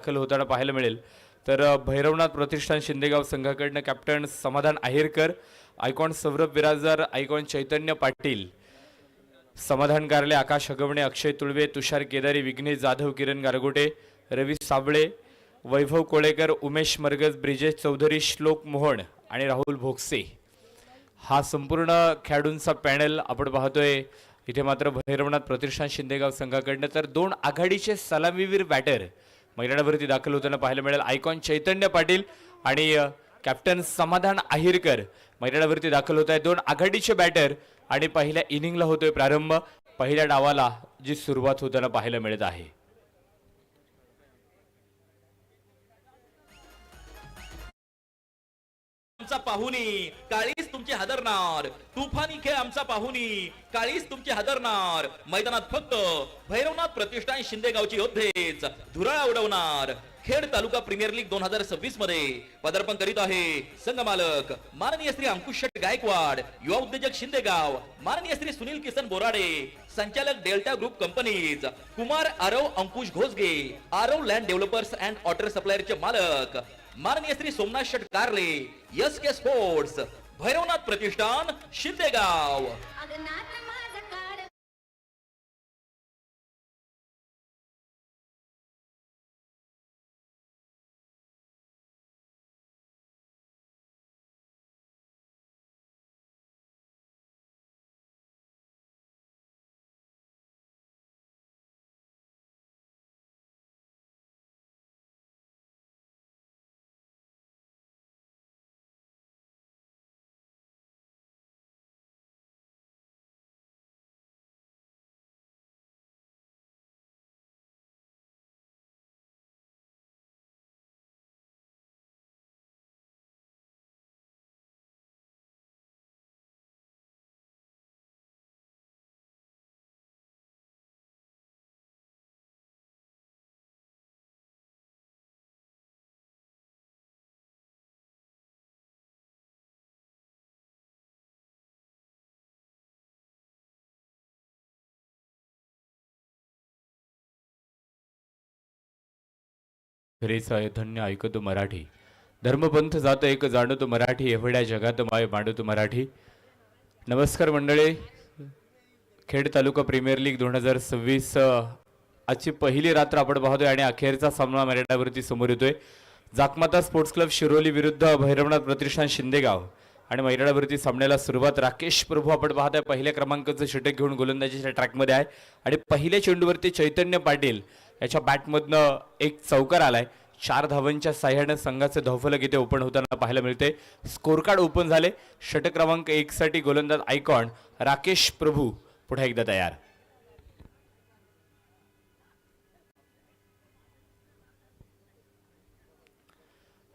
दाखल होताना पाहायला मिळेल। तर भैरवनाथ प्रतिष्ठान शिंदेगाव संघाकडनं कॅप्टन समाधान आहेरकर, आयकॉन सौरभ विराजदार, आयकॉन चैतन्य पाटील, समाधान कारले, आकाश हगवणे, अक्षय तुळवे, तुषार केदारी, विघ्नेश जाधव, किरण गारगोटे, रवी साबळे, वैभव कोळेकर, उमेश मरगज, ब्रिजेश चौधरी, श्लोक मोहन आणि राहुल भोगसे हा संपूर्ण खेळाडूंचा पॅनल आपण पाहतोय। इथे मात्र भैरवनाथ प्रतिष्ठान शिंदेगाव संघाकडनं तर दोन आघाडीचे सलामीवीर बॅटर मैदानावरती दाखल होताना पाहायला मिळेल। आयकॉन चैतन्य पाटील आणि कॅप्टन समाधान आहेरकर मैदानावरती दाखल होत आहेत। दोन आघाडीचे बॅटर आणि पहिल्या इनिंगला होतोय प्रारंभ, पहिल्या डावाला जी सुरुवात होताना पाहायला मिळत आहे। आमचा पाहुणी काळीच तुमची हादरणार, तुफानी खेळ आमचा पाहुणी काळीच तुमची हादरणार। मैदानात फक्त भैरवनाथ प्रतिष्ठान शिंदेगावची योद्धेच धुराळा उडवणार। खेड तालुका प्रीमियर लीग 2026 मध्ये पदार्पण करीत आहे संघ मालक माननीय श्री अंकुश शेट गायकवाड, युवा उद्योजक शिंदेगाव माननीय श्री सुनील किसन बोराडे, संचालक Delta group companies, Kumar Aarav Ankush घोसगे, Aarav land developers and water सप्लायरचे मालक माननीय Shri Somnath Shet Karle, S K sports, Bhairavnath Pratishthan Shindegaon. खरेच धन्य ऐकतो मराठी, धर्मपंथ जात एक जाणतो मराठी, एवढ्या जगात माय मांडतो मराठी। नमस्कार मंडळी, खेड तालुका प्रीमियर लीग 2026 आजची पहिली रात्र आपण पाहतोय आणि अखेरचा सामना मैदानावरती समोर येतोय। जाकमाता स्पोर्ट्स क्लब शिरोली विरुद्ध भैरवनाथ प्रतिष्ठान शिंदेगाव आणि मैदानावरती सामन्याला सुरुवात राकेश प्रभू आपण पाहताय पहिल्या क्रमांकाचं षटक घेऊन गोलंदाजीच्या ट्रॅकमध्ये आहे आणि पहिल्या चेंडूवरती चैतन्य पाटील याच्या बॅटमधनं एक चौकार आलाय। 4 धावांच्या साह्याने संघाचे धावफलक इथे ओपन होताना पाहायला मिळते। स्कोर कार्ड ओपन झाले। षटक क्रमांक 1 साठी गोलंदाज आयकॉन राकेश प्रभू पुढे एकदा तयार।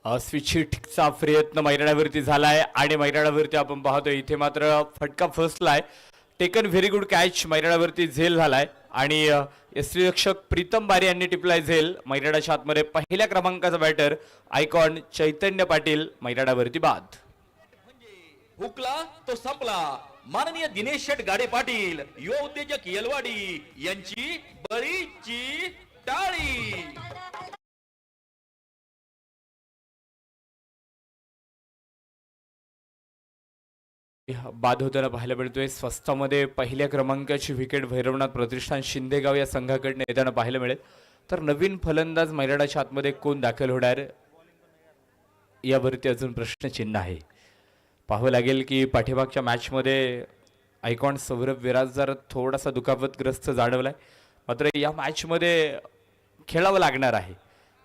स्विचिटचा प्रयत्न मैदानावरती झालाय आणि मैदानावरती आपण पाहतोय इथे मात्र फटका फसलाय। टेकन व्हेरी गुड कॅच, मैदानावरती झेल झालाय आणि यष्टीरक्षक प्रीतम बारे यांनी टिपलाय झेल। मैदानाच्या आतमध्ये पहिल्या क्रमांकाचा बॅटर आयकॉन चैतन्य पाटील मैदानावरती बाद। हुकला तो संपला। माननीय दिनेश शेट गाडे पाटील, युवा उद्योजक येलवाडी यांची बळीची टाळी। बाद होताना पाहायला मिळतोय। स्वस्तामध्ये पहिल्या क्रमांकाची विकेट भैरवनाथ प्रतिष्ठान शिंदेगाव या संघाकडून येताना पाहायला मिळेल। तर नवीन फलंदाज मैदानाच्या आतमध्ये कोण दाखल होणार यावरती अजून प्रश्नचिन्ह आहे। पाहावं लागेल की पाठीमागच्या मॅचमध्ये आयकॉन सौरभ विराजदार थोडासा दुखापतग्रस्त जाणवलाय, मात्र या मॅचमध्ये खेळावं लागणार आहे।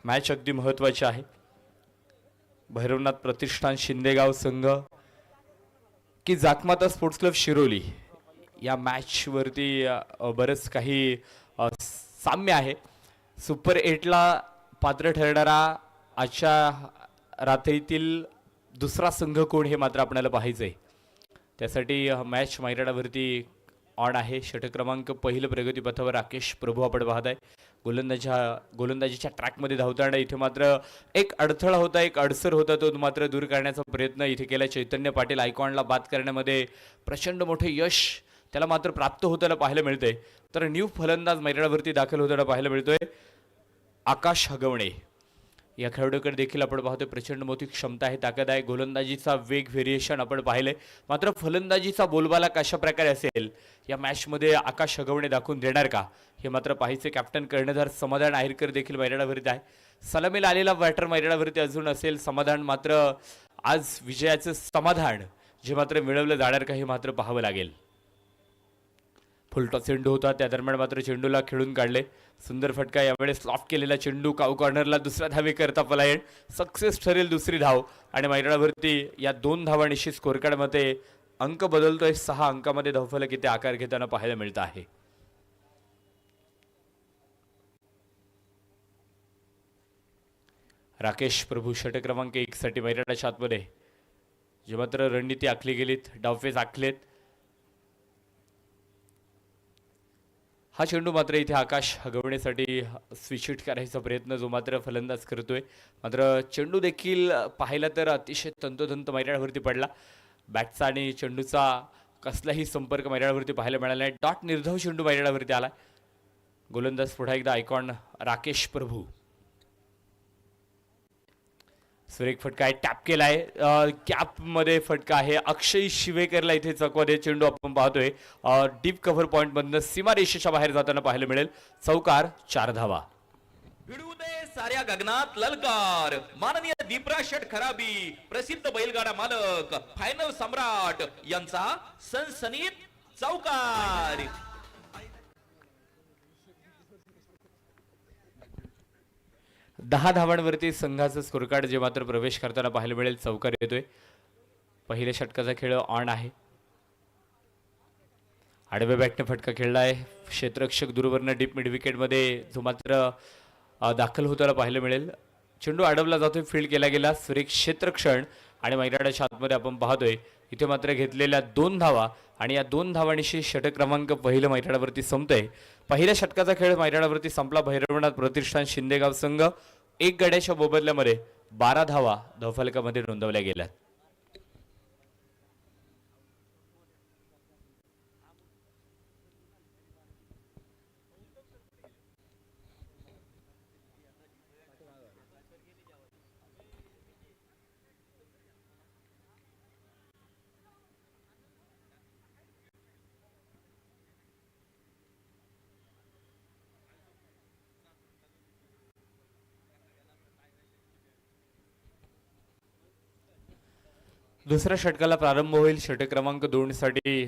मॅच अगदी महत्त्वाची आहे। भैरवनाथ प्रतिष्ठान शिंदेगाव संघ की जाकमाता स्पोर्ट्स क्लब शिरोली या मॅच वरती बरंच काही साम्य आहे। सुपर 8ला पात्र ठरणारा आजच्या रात्रीतील दुसरा संघ कोण हे मात्र आपल्याला पाहायचंय। त्यासाठी मॅच मैदानावरती ऑन आहे। षटक क्रमांक पहिलं प्रगतीपथावर राकेश प्रभू आपण पाहत आहे। गोलंदाजीच्या ट्रॅकमध्ये धावताना इथे मात्र एक अडथळा होता, एक अडसर होता, तो मात्र दूर करण्याचा प्रयत्न इथे केला चैतन्य पाटील। आयकॉनला बाद करण्यामध्ये प्रचंड मोठे यश त्याला मात्र प्राप्त होताना पाहायला मिळते। तर न्यू फलंदाज मैदानावरती दाखल होताना पाहायला मिळतोय आकाश हगवणे। या खेळाडूकडे देखील आपण पाहतोय प्रचंड मोठी क्षमता आहे, ताकद आहे, गोलंदाजीचा वेग व्हेरिएशन आपण पाहिले. मात्र फलंदाजीचा बोलबाला कशा प्रकारे असेल या मॅचमध्ये आकाश हगवणे दाखवून देणार का, हे मात्र पाहायचे. कॅप्टन कर्णधार समाधान आहेरकर देखील मैदानावरती आहे. सलामीला आलेला बॅटर मैदानावरती अजून असेल. समाधान मात्र आज विजयाचं समाधान जे मात्र मिळवलं जाणार का हे मात्र पाहावं लागेल. फुलटॉस चेंडू होता, त्या दरम्यान मात्र चेंडूला खेळून काढले. सुंदर फटका, यावेळेस लॉफ्ट केलेला चेंडू काऊ कॉर्नरला, दुसऱ्या धावे करता पलायन, सक्सेस ठरेल दुसरी धाव. आणि मैदानावरती या 2 धावांशी स्कोर कार्डमध्ये अंक बदलतोय. 6 अंकामध्ये धावफलक इथे आकार घेताना पाहायला मिळत आहे. राकेश प्रभू षटक क्रमांक 1 साठी मैदानाच्या आतमध्ये जे मात्र रणनीती आखली गेलीत, डावफेज आखलेत. हा चेंडू मात्र इथे आकाश हगवण्यासाठी स्विच करायचा प्रयत्न जो मात्र फलंदाज करतोय. मात्र चेंडू देखील पाहिला तर अतिशय तंतोतंत मैदानावरती पडला. बॅटचा आणि चेंडूचा कसलाही संपर्क मैदानावरती पाहायला मिळाला नाही. डॉट निर्धाव चेंडू मैदानावरती आला. गोलंदाज पुन्हा एकदा आयकॉन राकेश प्रभू. सुरेख फटका आहे, टॅप केलाय, कॅप मध्ये फटका आहे. अक्षय शिवेकरला इथे चकवा दे चेंडू आपण पाहतोय डीप कव्हर पॉइंट मधनं सीमा रेषेच्या बाहेर जाताना पाहायला मिळेल. चौकार, 4 धावा. भिडू दे साऱ्या गगनात ललकार. माननीय दीपराज शेठ खराबी, प्रसिद्ध बैलगाडा मालक, फायनल सम्राट यांचा सनसनीत चौकार. 10 धावांवरती संघाचं स्कोर कार्ड जे मात्र प्रवेश करताना पाहायला मिळेल. चौकार येतोय. पहिल्या षटकाचा खेळ ऑन आहे. आडव्या बॅटने फटका खेळलाय. क्षेत्ररक्षक दूरवरनं डीप मिड विकेटमध्ये जो मात्र दाखल होताना पाहायला मिळेल. चेंडू अडवला जातोय, फील्ड केला गेला. सुरेख क्षेत्ररक्षण आणि मैदानाच्या आतमध्ये आपण पाहतोय इथे मात्र घेतलेल्या 2 धावा आणि या 2 धावांशी षटक क्रमांक पहिलं मैदानावरती संपतंय. पहिल्या षटकाचा खेळ मैदानावरती संपला. भैरवनाथ प्रतिष्ठान शिंदेगाव संघ 1 गड्याच्या मोबदल्यामध्ये 12 धावा धावफलकामध्ये नोंदवल्या गेल्या. दुसऱ्या षटकाला प्रारंभ होईल. षटक क्रमांक 2 साठी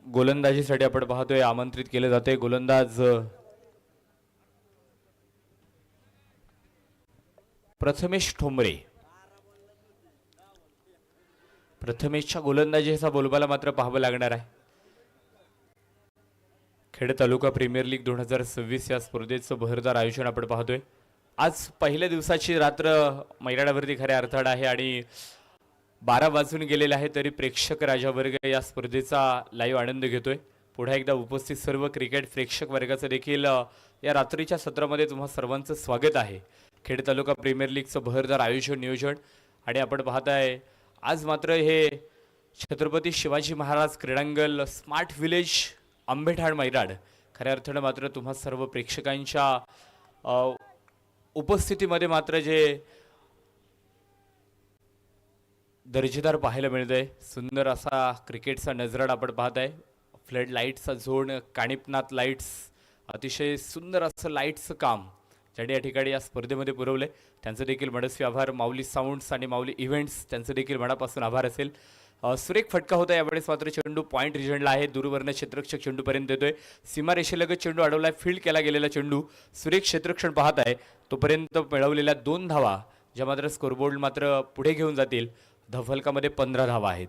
गोलंदाजीसाठी आपण पाहतोय आमंत्रित केले जाते गोलंदाज प्रथमेश ठोंबरे. प्रथमेशच्या गोलंदाजीचा बोलबाला मात्र पाहावं लागणार आहे. खेड तालुका प्रीमियर लीग 2026 या स्पर्धेचं बहरदार आयोजन आपण पाहतोय. आज पहिल्या दिवसाची रात्र मैदानावरती खऱ्या अर्थानं आहे आणि 12 वाजून गेलेले आहे तरी प्रेक्षक राजा वर्ग या स्पर्धेचा लाईव्ह आनंद घेतोय. पुन्हा एकदा उपस्थित सर्व क्रिकेट प्रेक्षक वर्गाचं देखील या रात्रीच्या सत्रामध्ये तुम्हा सर्वांचं स्वागत आहे. खेड तालुका प्रीमियर लीगचं बहरदार आयोजन नियोजन आणि आपण पाहताय आज मात्र हे छत्रपती शिवाजी महाराज क्रीडांगण स्मार्ट विलेज आंबेठाण मैदान खऱ्या अर्थानं मात्र तुम्हा सर्व प्रेक्षकांच्या उपस्थितीमध्ये मात्र जे दर्जेदार पाहायला मिळतंय. सुंदर असा क्रिकेटचा नजराडा आपण पाहताय. फ्लड लाईट्सचा झोन, काणिपनाथ लाईट्स, अतिशय सुंदर असं लाईट्सचं काम ज्यांनी या ठिकाणी या स्पर्धेमध्ये पुरवलंय त्यांचं देखील मनस्वी आभार. माऊली साऊंड्स आणि माऊली इव्हेंट्स त्यांचं देखील मनापासून आभार असेल. सुरेख फटका होता यावेळेस मात्र चेंडू पॉईंट रिजनला आहे. दूरवरनं क्षेत्ररक्षक चेंडूपर्यंत येतोय. सीमा रेषेलगत चेंडू अडवलाय. फील्ड केला गेलेला चेंडू सुरेख क्षेत्ररक्षण पाहत आहे. तोपर्यंत मिळवलेल्या 2 धावा ज्या मात्र स्कोरबोर्ड मात्र पुढे घेऊन जातील. धावफलकामध्ये 15 धावा आहेत.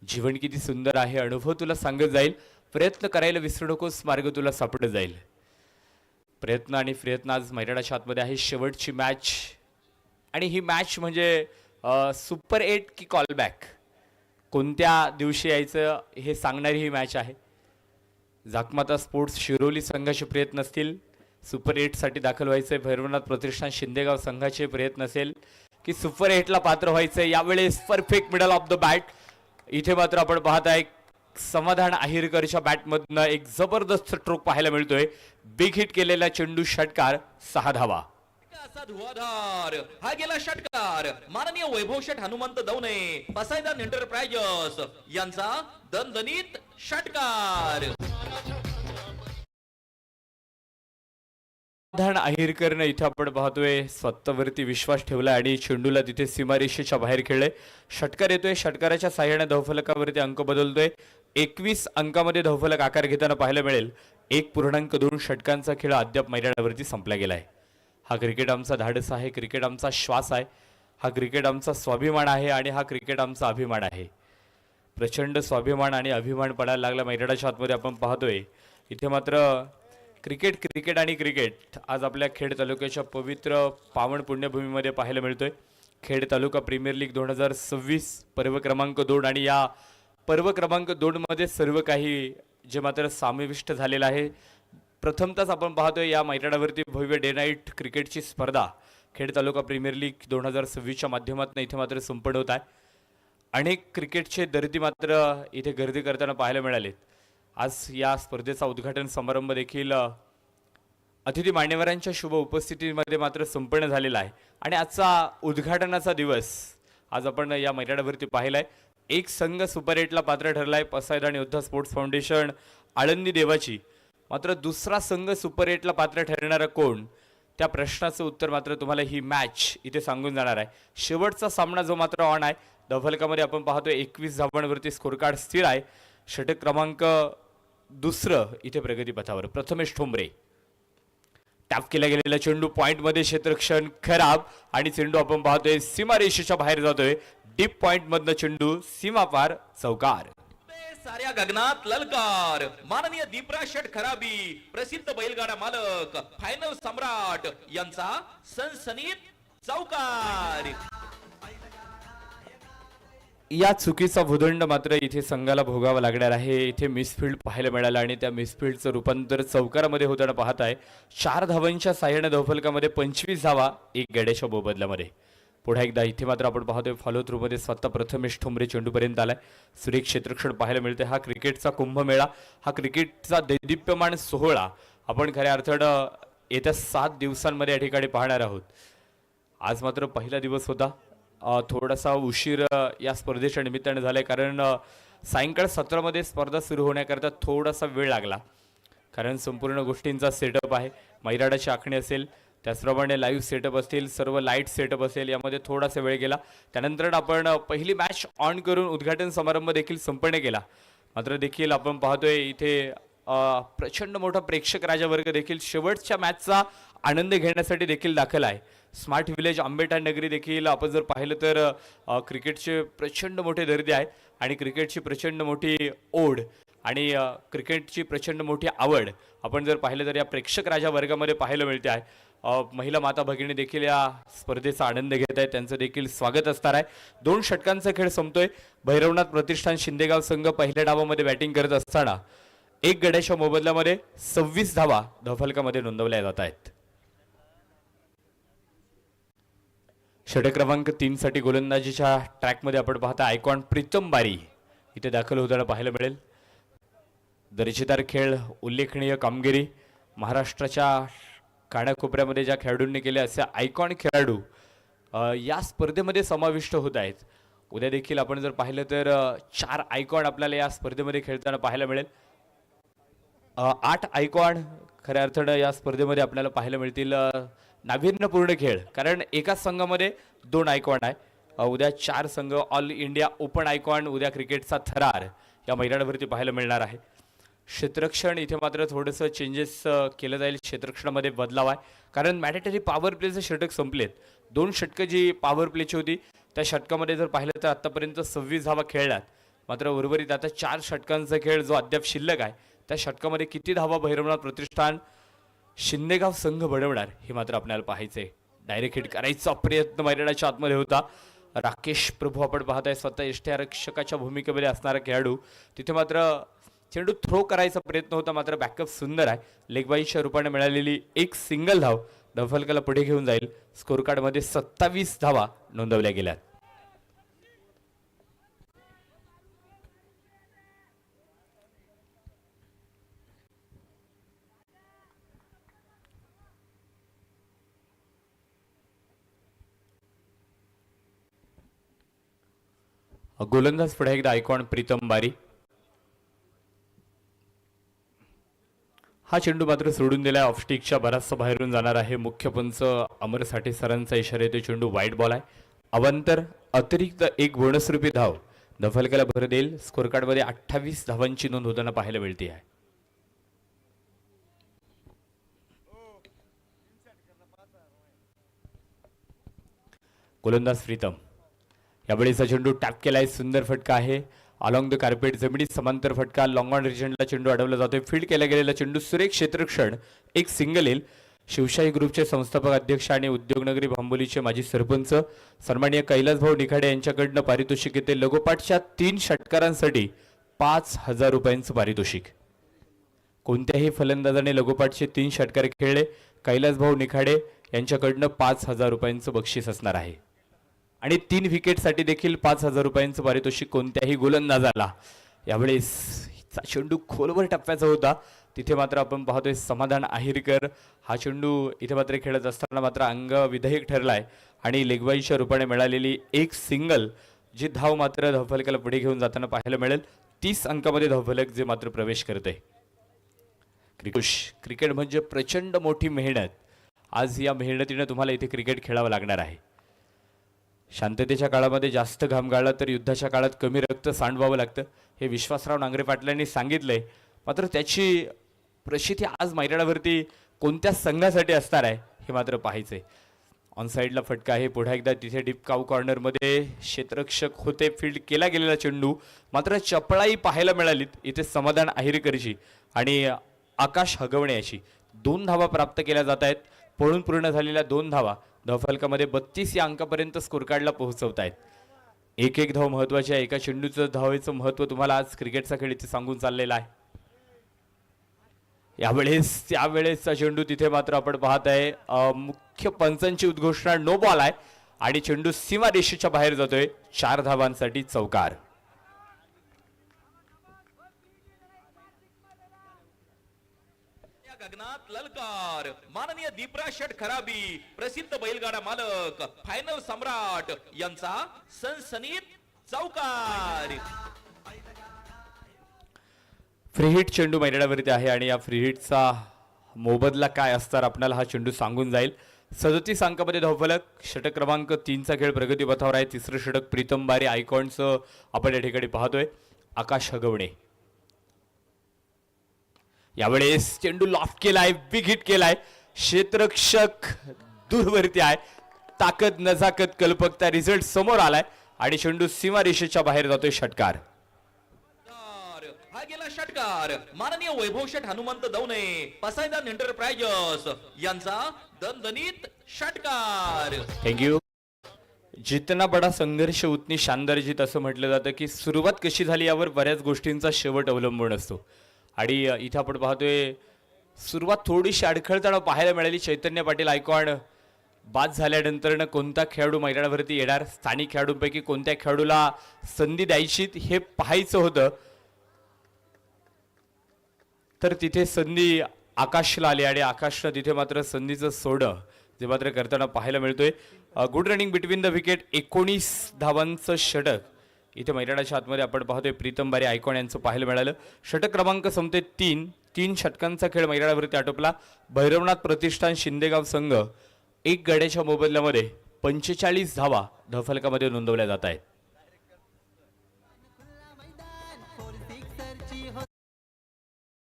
जीवन किती सुंदर आहे, अनुभव तुला सांगत जाईल. प्रयत्न करायला विसरू नकोस, मार्ग तुला सापडत जाईल. प्रयत्न आणि प्रयत्न आज मैदानाच्या आतमध्ये आहे. शेवटची मॅच आणि ही मॅच म्हणजे सुपर 8 की कॉलबॅक कोणत्या दिवशी यायचं हे सांगणारी ही मॅच आहे. जाकमाता स्पोर्ट्स शिरोली संघाचे प्रयत्न असतील सुपर 8 साठी दाखल व्हायचे. भैरवनाथ प्रतिष्ठान शिंदेगाव संघाचे प्रयत्न असेल की सुपर 8 ला पात्र व्हायचं. यावेळेस perfect middle of the bat इथे मात्र आपण पाहत आहे समाधान आहेरकरच्या बॅटमधनं एक जबरदस्त स्ट्रोक पाहायला मिळतोय. बिग हिट केलेला चेंडू षटकार, 6 धावा. असा धुवाधार हा गेला षटकार माननीय वैभव शेठ हनुमंत दवणे पसायदान एंटरप्राइजेस यांचा दणदणीत षटकार. समाधान अहिरकरनं इथे आपण पाहतोय स्वतःवरती विश्वास ठेवला आणि चेंडूला तिथे सीमारेषेच्या बाहेर खेळले. षटकार येतोय. षटकाराच्या साह्याने धावफलकावरती अंक बदलतोय. 21 अंकामध्ये धावफलक आकार घेताना पाहायला मिळेल. 1.2 षटकांचा खेळ अद्याप मैदानावरती संपला गेला आहे. हा क्रिकेट आमचा धाडस आहे, क्रिकेट आमचा श्वास आहे, हा क्रिकेट आमचा स्वाभिमान आहे आणि हा क्रिकेट आमचा अभिमान आहे. प्रचंड स्वाभिमान आणि अभिमान पडायला लागला मैदानाच्या आतमध्ये आपण पाहतोय. इथे मात्र क्रिकेट क्रिकेट आणि क्रिकेट आज आपल्या खेड तालुक्याच्या पवित्र पावन पुण्यभूमीमध्ये पाहायला मिळतोय. खेड तालुका प्रीमियर लीग 2026 पर्व क्रमांक 2 आणि या पर्व क्रमांक 2 मध्ये सर्व काही जे मात्र समाविष्ट झालेलं आहे. प्रथमतच आपण पाहतोय या मैदानावरती भव्य डे नाईट क्रिकेटची स्पर्धा खेड तालुका प्रीमियर लीग 2026च्या माध्यमातून इथे मात्र संपन्न होत आहे. अनेक क्रिकेटचे दर्दी मात्र इथे गर्दी करताना पाहायला मिळालेत. आज या स्पर्धेचा उद्घाटन समारंभ देखील अतिथी मान्यवरांच्या शुभ उपस्थितीमध्ये मात्र संपन्न झालेला आहे आणि आजचा उद्घाटनाचा दिवस आज आपण या मैदानावरती पाहिलाय. एक संघ सुपर 8ला पात्र ठरलाय, पसायदान योद्धा स्पोर्ट्स फाउंडेशन आळंदी देवाची. मात्र दुसरा संघ सुपर 8ला पात्र ठरणारा कोण, त्या प्रश्नाचं उत्तर मात्र तुम्हाला ही मॅच इथे सांगून जाणार आहे. शेवटचा सामना जो मात्र ऑन आहे, धावफलकामध्ये आपण पाहतोय 21 धावांवरती स्कोर कार्ड स्थिर आहे. षटक क्रमांक 2 इथे प्रगतीपथावर प्रथमेश ठोंबरे. टॅप केला गेलेला चेंडू पॉइंटमध्ये, क्षेत्ररक्षण खराब आणि चेंडू आपण पाहतोय सीमारेषेच्या बाहेर जातोय. डीप पॉइंट मधनं चेंडू सीमापार चौकार. साऱ्या गगनात ललकार माननीय दीपराज शेठ खराबी प्रसिद्ध बैलगाडा मालक फायनल सम्राट यांचा सनसनीत चौकार. या चुकीचा भूदंड मात्र इथे संघाला भोगावा लागणार आहे. इथे मिसफिल्ड पाहायला मिळाला आणि त्या मिसफिल्डचं रूपांतर चौकारामध्ये होताना पाहत आहे. 4 धावांच्या साह्याने धावफलकामध्ये 25 धावा, 1 गड्याच्या मोबदल्यामध्ये. पुन्हा एकदा इथे मात्र आपण पाहतोय फॉलो थ्रू मध्ये स्वतः प्रथमेश ठोंबरे चेंडूपर्यंत आलाय. सुरेख क्षेत्ररक्षण पाहायला मिळते. हा क्रिकेटचा कुंभमेळा, हा क्रिकेटचा दैदिप्यमान सोहळा आपण खऱ्या अर्थानं येत्या 7 दिवसांमध्ये या ठिकाणी पाहणार आहोत. आज मात्र पहिला दिवस होता. थोडासा उशीर या स्पर्धेच्या निमित्ताने झालाय, कारण सायंकाळ 17मध्ये स्पर्धा सुरू होण्याकरता थोडासा वेळ लागला. कारण संपूर्ण गोष्टींचा सेटअप आहे. मैदानाची आखणी असेल, त्याचप्रमाणे लाईव्ह सेटअप असतील, सर्व लाईट सेटअप असेल, यामध्ये थोडासा वेळ गेला. त्यानंतर आपण पहिली मॅच ऑन करून उद्घाटन समारंभ देखील संपन्न केला. मात्र देखील आपण पाहतोय इथे प्रचंड मोठा प्रेक्षक राजावर्ग देखील शेवटच्या मॅचचा आनंद घेण्यासाठी देखील दाखल आहे. स्मार्ट विलेज आंबेटा नगरी देखील आपण जर पाहिलं तर क्रिकेटचे प्रचंड मोठे दर्दी आहे आणि क्रिकेटची प्रचंड मोठी ओढ आणि क्रिकेटची प्रचंड मोठी आवड आपण जर पाहिलं तर या प्रेक्षक राजा वर्गामध्ये पाहायला मिळते आहे. महिला माता भगिनी देखील या स्पर्धेचा आनंद घेत आहेत, त्यांचं देखील स्वागत असणार आहे. 2 षटकांचा खेळ संपतोय. भैरवनाथ प्रतिष्ठान शिंदेगाव संघ पहिल्या डावामध्ये बॅटिंग करत असताना 1 गड्याच्या मोबदल्यामध्ये 26 धावा धावफलकामध्ये नोंदवल्या जात आहेत. षटक क्रमांक 3 साठी गोलंदाजीच्या ट्रॅकमध्ये आपण पाहता आयकॉन प्रीतम बारी इथे दाखल होताना पाहायला मिळेल. दर्जेदार खेळ, उल्लेखनीय कामगिरी महाराष्ट्राच्या कानाकोपऱ्यामध्ये ज्या खेळाडूंनी केले असे आयकॉन खेळाडू या स्पर्धेमध्ये समाविष्ट होत आहेत. उद्या देखील आपण जर पाहिलं तर 4 आयकॉन आपल्याला या स्पर्धेमध्ये खेळताना पाहायला मिळेल. 8 आयकॉन खऱ्या अर्थानं या स्पर्धेमध्ये आपल्याला पाहायला मिळतील. नाविन्यपूर्ण खेळ, कारण एकाच संघामध्ये 2 आयकॉन आहे. उद्या 4 संघ, ऑल इंडिया ओपन आयकॉन, उद्या क्रिकेटचा थरार या मैदानावरती पाहायला मिळणार आहे. क्षेत्ररक्षण इथे मात्र थोडंसं चेंजेस केलं जाईल. क्षेत्ररक्षणामध्ये बदलाव आहे, कारण मॅन्डेटरी पॉवर प्लेचे षटक संपलेत. 2 षटकं जी पॉवर प्लेची होती त्या षटकामध्ये जर पाहिलं तर आतापर्यंत 26 धावा खेळल्यात. मात्र उर्वरित आता 4 षटकांचा खेळ जो अद्याप शिल्लक आहे त्या षटकामध्ये किती धावा भैरवनाथ प्रतिष्ठान शिंदेगाव संघ बनवणार हे मात्र आपल्याला पाहायचंय. डायरेक्ट हिट करायचा प्रयत्न मैदानाच्या आतमध्ये होता. राकेश प्रभू आपण पाहताय स्वतः यष्टीआरक्षकाच्या भूमिकेमध्ये असणारा खेळाडू. तिथे मात्र चेंडू थ्रो करायचा प्रयत्न होता, मात्र बॅकअप सुंदर आहे. लेगबाईच्या रूपाने मिळालेली 1 सिंगल धाव धावफलकाला पुढे घेऊन जाईल. स्कोर कार्डमध्ये 27 धावा नोंदवल्या गेल्या. गोलंदाज पुढे एकदा आयकॉन प्रीतम बारी. हा चेंडू मात्र सोडून दिलाय. ऑफस्टिकच्या बराचसा बाहेरून जाणार आहे. मुख्य पंच अमर साठे सरांचा इशारा येतो. चेंडू वाईट बॉल आहे. अवांतर अतिरिक्त एक बोनस रूपी धाव धफलकाला भर देईल. स्कोर कार्ड मध्ये 28 धावांची नोंद होताना पाहायला मिळते आहे. गोलंदाज प्रीतम यावेळेचा चेंडू टॅप केलाय. सुंदर फटका आहे. अलॉंग द कार्पेट जमिनीत समांतर फटका. लॉंग ऑन रिजनला चेंडू अडवला जातोय. फील्ड केला गेलेला चेंडू सुरेख क्षेत्रक्षण एक सिंगल येईल. शिवशाही ग्रुपचे संस्थापक अध्यक्ष आणि उद्योगनगरी भांबोलीचे माजी सरपंच सन्माननीय कैलासभाऊ निखाडे यांच्याकडनं पारितोषिक येते. लगोपाठच्या 3 षटकारांसाठी 5,000 रुपयांचं पारितोषिक. कोणत्याही फलंदाजाने लगोपाठचे 3 षटकार खेळले कैलासभाऊ निखाडे यांच्याकडनं 5,000 रुपयांचं बक्षीस असणार आहे. आणि 3 विकेटसाठी देखील 5,000 रुपयांचं पारितोषिक कोणत्याही गोलंदाजाला. यावेळेस चेंडू खोलवर टप्प्याचा होता. तिथे मात्र आपण पाहतोय समाधान आहिरकर हा चेंडू इथे मात्र खेळत असताना मात्र अंग विधायक ठरलाय आणि लेगबाईच्या रूपाने मिळालेली एक सिंगल जी धाव मात्र धावफलकाला पुढे घेऊन जाताना पाहायला मिळेल. 30 अंकामध्ये धावफलक जे मात्र प्रवेश करते. क्रिकेट म्हणजे प्रचंड मोठी मेहनत. आज या मेहनतीने तुम्हाला इथे क्रिकेट खेळावं लागणार आहे. शांततेच्या काळामध्ये जास्त घाम गाळला तर युद्धाच्या काळात कमी रक्त सांडवावं लागतं हे विश्वासराव नांगरे पाटलांनी सांगितलंय. मात्र त्याची प्रचिती आज मैदानावरती कोणत्या संघासाठी असणार आहे हे मात्र पाहायचंय. ऑन साईडला फटका आहे. पुढे एकदा तिथे डीप काऊ कॉर्नरमध्ये क्षेत्ररक्षक होते. फील्ड केला गेलेला चेंडू मात्र चपळाई पाहायला मिळालीत इथे समाधान आहिरकरची आणि आकाश हगवणे याची. 2 धावा प्राप्त केल्या जात आहेत. पळून पूर्ण झालेल्या 2 धावा धावफलकामध्ये 32 या अंकापर्यंत स्कोर कार्डला पोहोचवत आहेत. एक धाव महत्वाची आहे. एका चेंडूचं धावेचं महत्व तुम्हाला आज क्रिकेटचा खेळ इथे सांगून चाललेला आहे. त्यावेळेसचा चेंडू तिथे मात्र आपण पाहत आहे मुख्य पंचांची उद्घोषणा नो बॉल आहे आणि चेंडू सीमा रेषेच्या बाहेर जातोय. 4 धावांसाठी चौकार. गगनात ललकार माननीय दीपराज शेठ खराबी प्रसिद्ध बैलगाडा मालक फायनल सम्राट यांचा सनसनीत चौकार. फ्रीहिट चेंडू मैदानावरती आहे आणि या फ्रीहिटचा मोबदला काय असणार आपल्याला हा चेंडू सांगून जाईल. 37 अंकामध्ये धावफलक. षटक क्रमांक 3चा खेळ प्रगतीपथावर आहे. 3रं षटक प्रीतम बारे आयकॉनचं आपण या ठिकाणी पाहतोय. आकाश हगवणे यावेळेस चेंडू लॉफ्ट केलाय. बिग हिट केलाय. क्षेत्ररक्षक दूरवरती आहे. ताकद नजाकत कल्पकता रिझल्ट समोर आलाय आणि चेंडू सीमा रेषेच्या बाहेर जातोय. षटकार. हा गेला षटकार माननीय वैभव शेठ हनुमंत दवणे पसायदान एंटरप्राइजेस यांचा दणदणीत षटकार. थँक्यू. जितना बडा संघर्ष उतनी शानदार जीत असं म्हटलं जातं की सुरुवात कशी झाली यावर बऱ्याच गोष्टींचा शेवट अवलंबून असतो. आणि इथे आपण पाहतोय सुरुवात थोडीशी अडखळताना पाहायला मिळाली. चैतन्य पाटील आयकॉन बाद झाल्यानंतर कोणता खेळाडू मैदानावरती येणार, स्थानिक खेळाडूंपैकी कोणत्या खेळाडूला संधी द्यायची हे पाहायचं होतं. तर तिथे संधी आकाशला आली आणि आकाशनं तिथे मात्र संधीचं सोडं जे मात्र करताना पाहायला मिळतोय. Good running between the wicket. 19 धावांचं षटक इथे मैदानाच्या आतमध्ये आपण पाहतोय. प्रीतम बारे आयकॉन यांचं पाहायला मिळालं. षटक क्रमांक संपते 3 षटकांचा खेळ मैदानावरती आटोपला. भैरवनाथ प्रतिष्ठान शिंदेगाव संघ 1 गड्याच्या मोबदल्यामध्ये 45 धावा धावफलकामध्ये नोंदवल्या जात आहेत.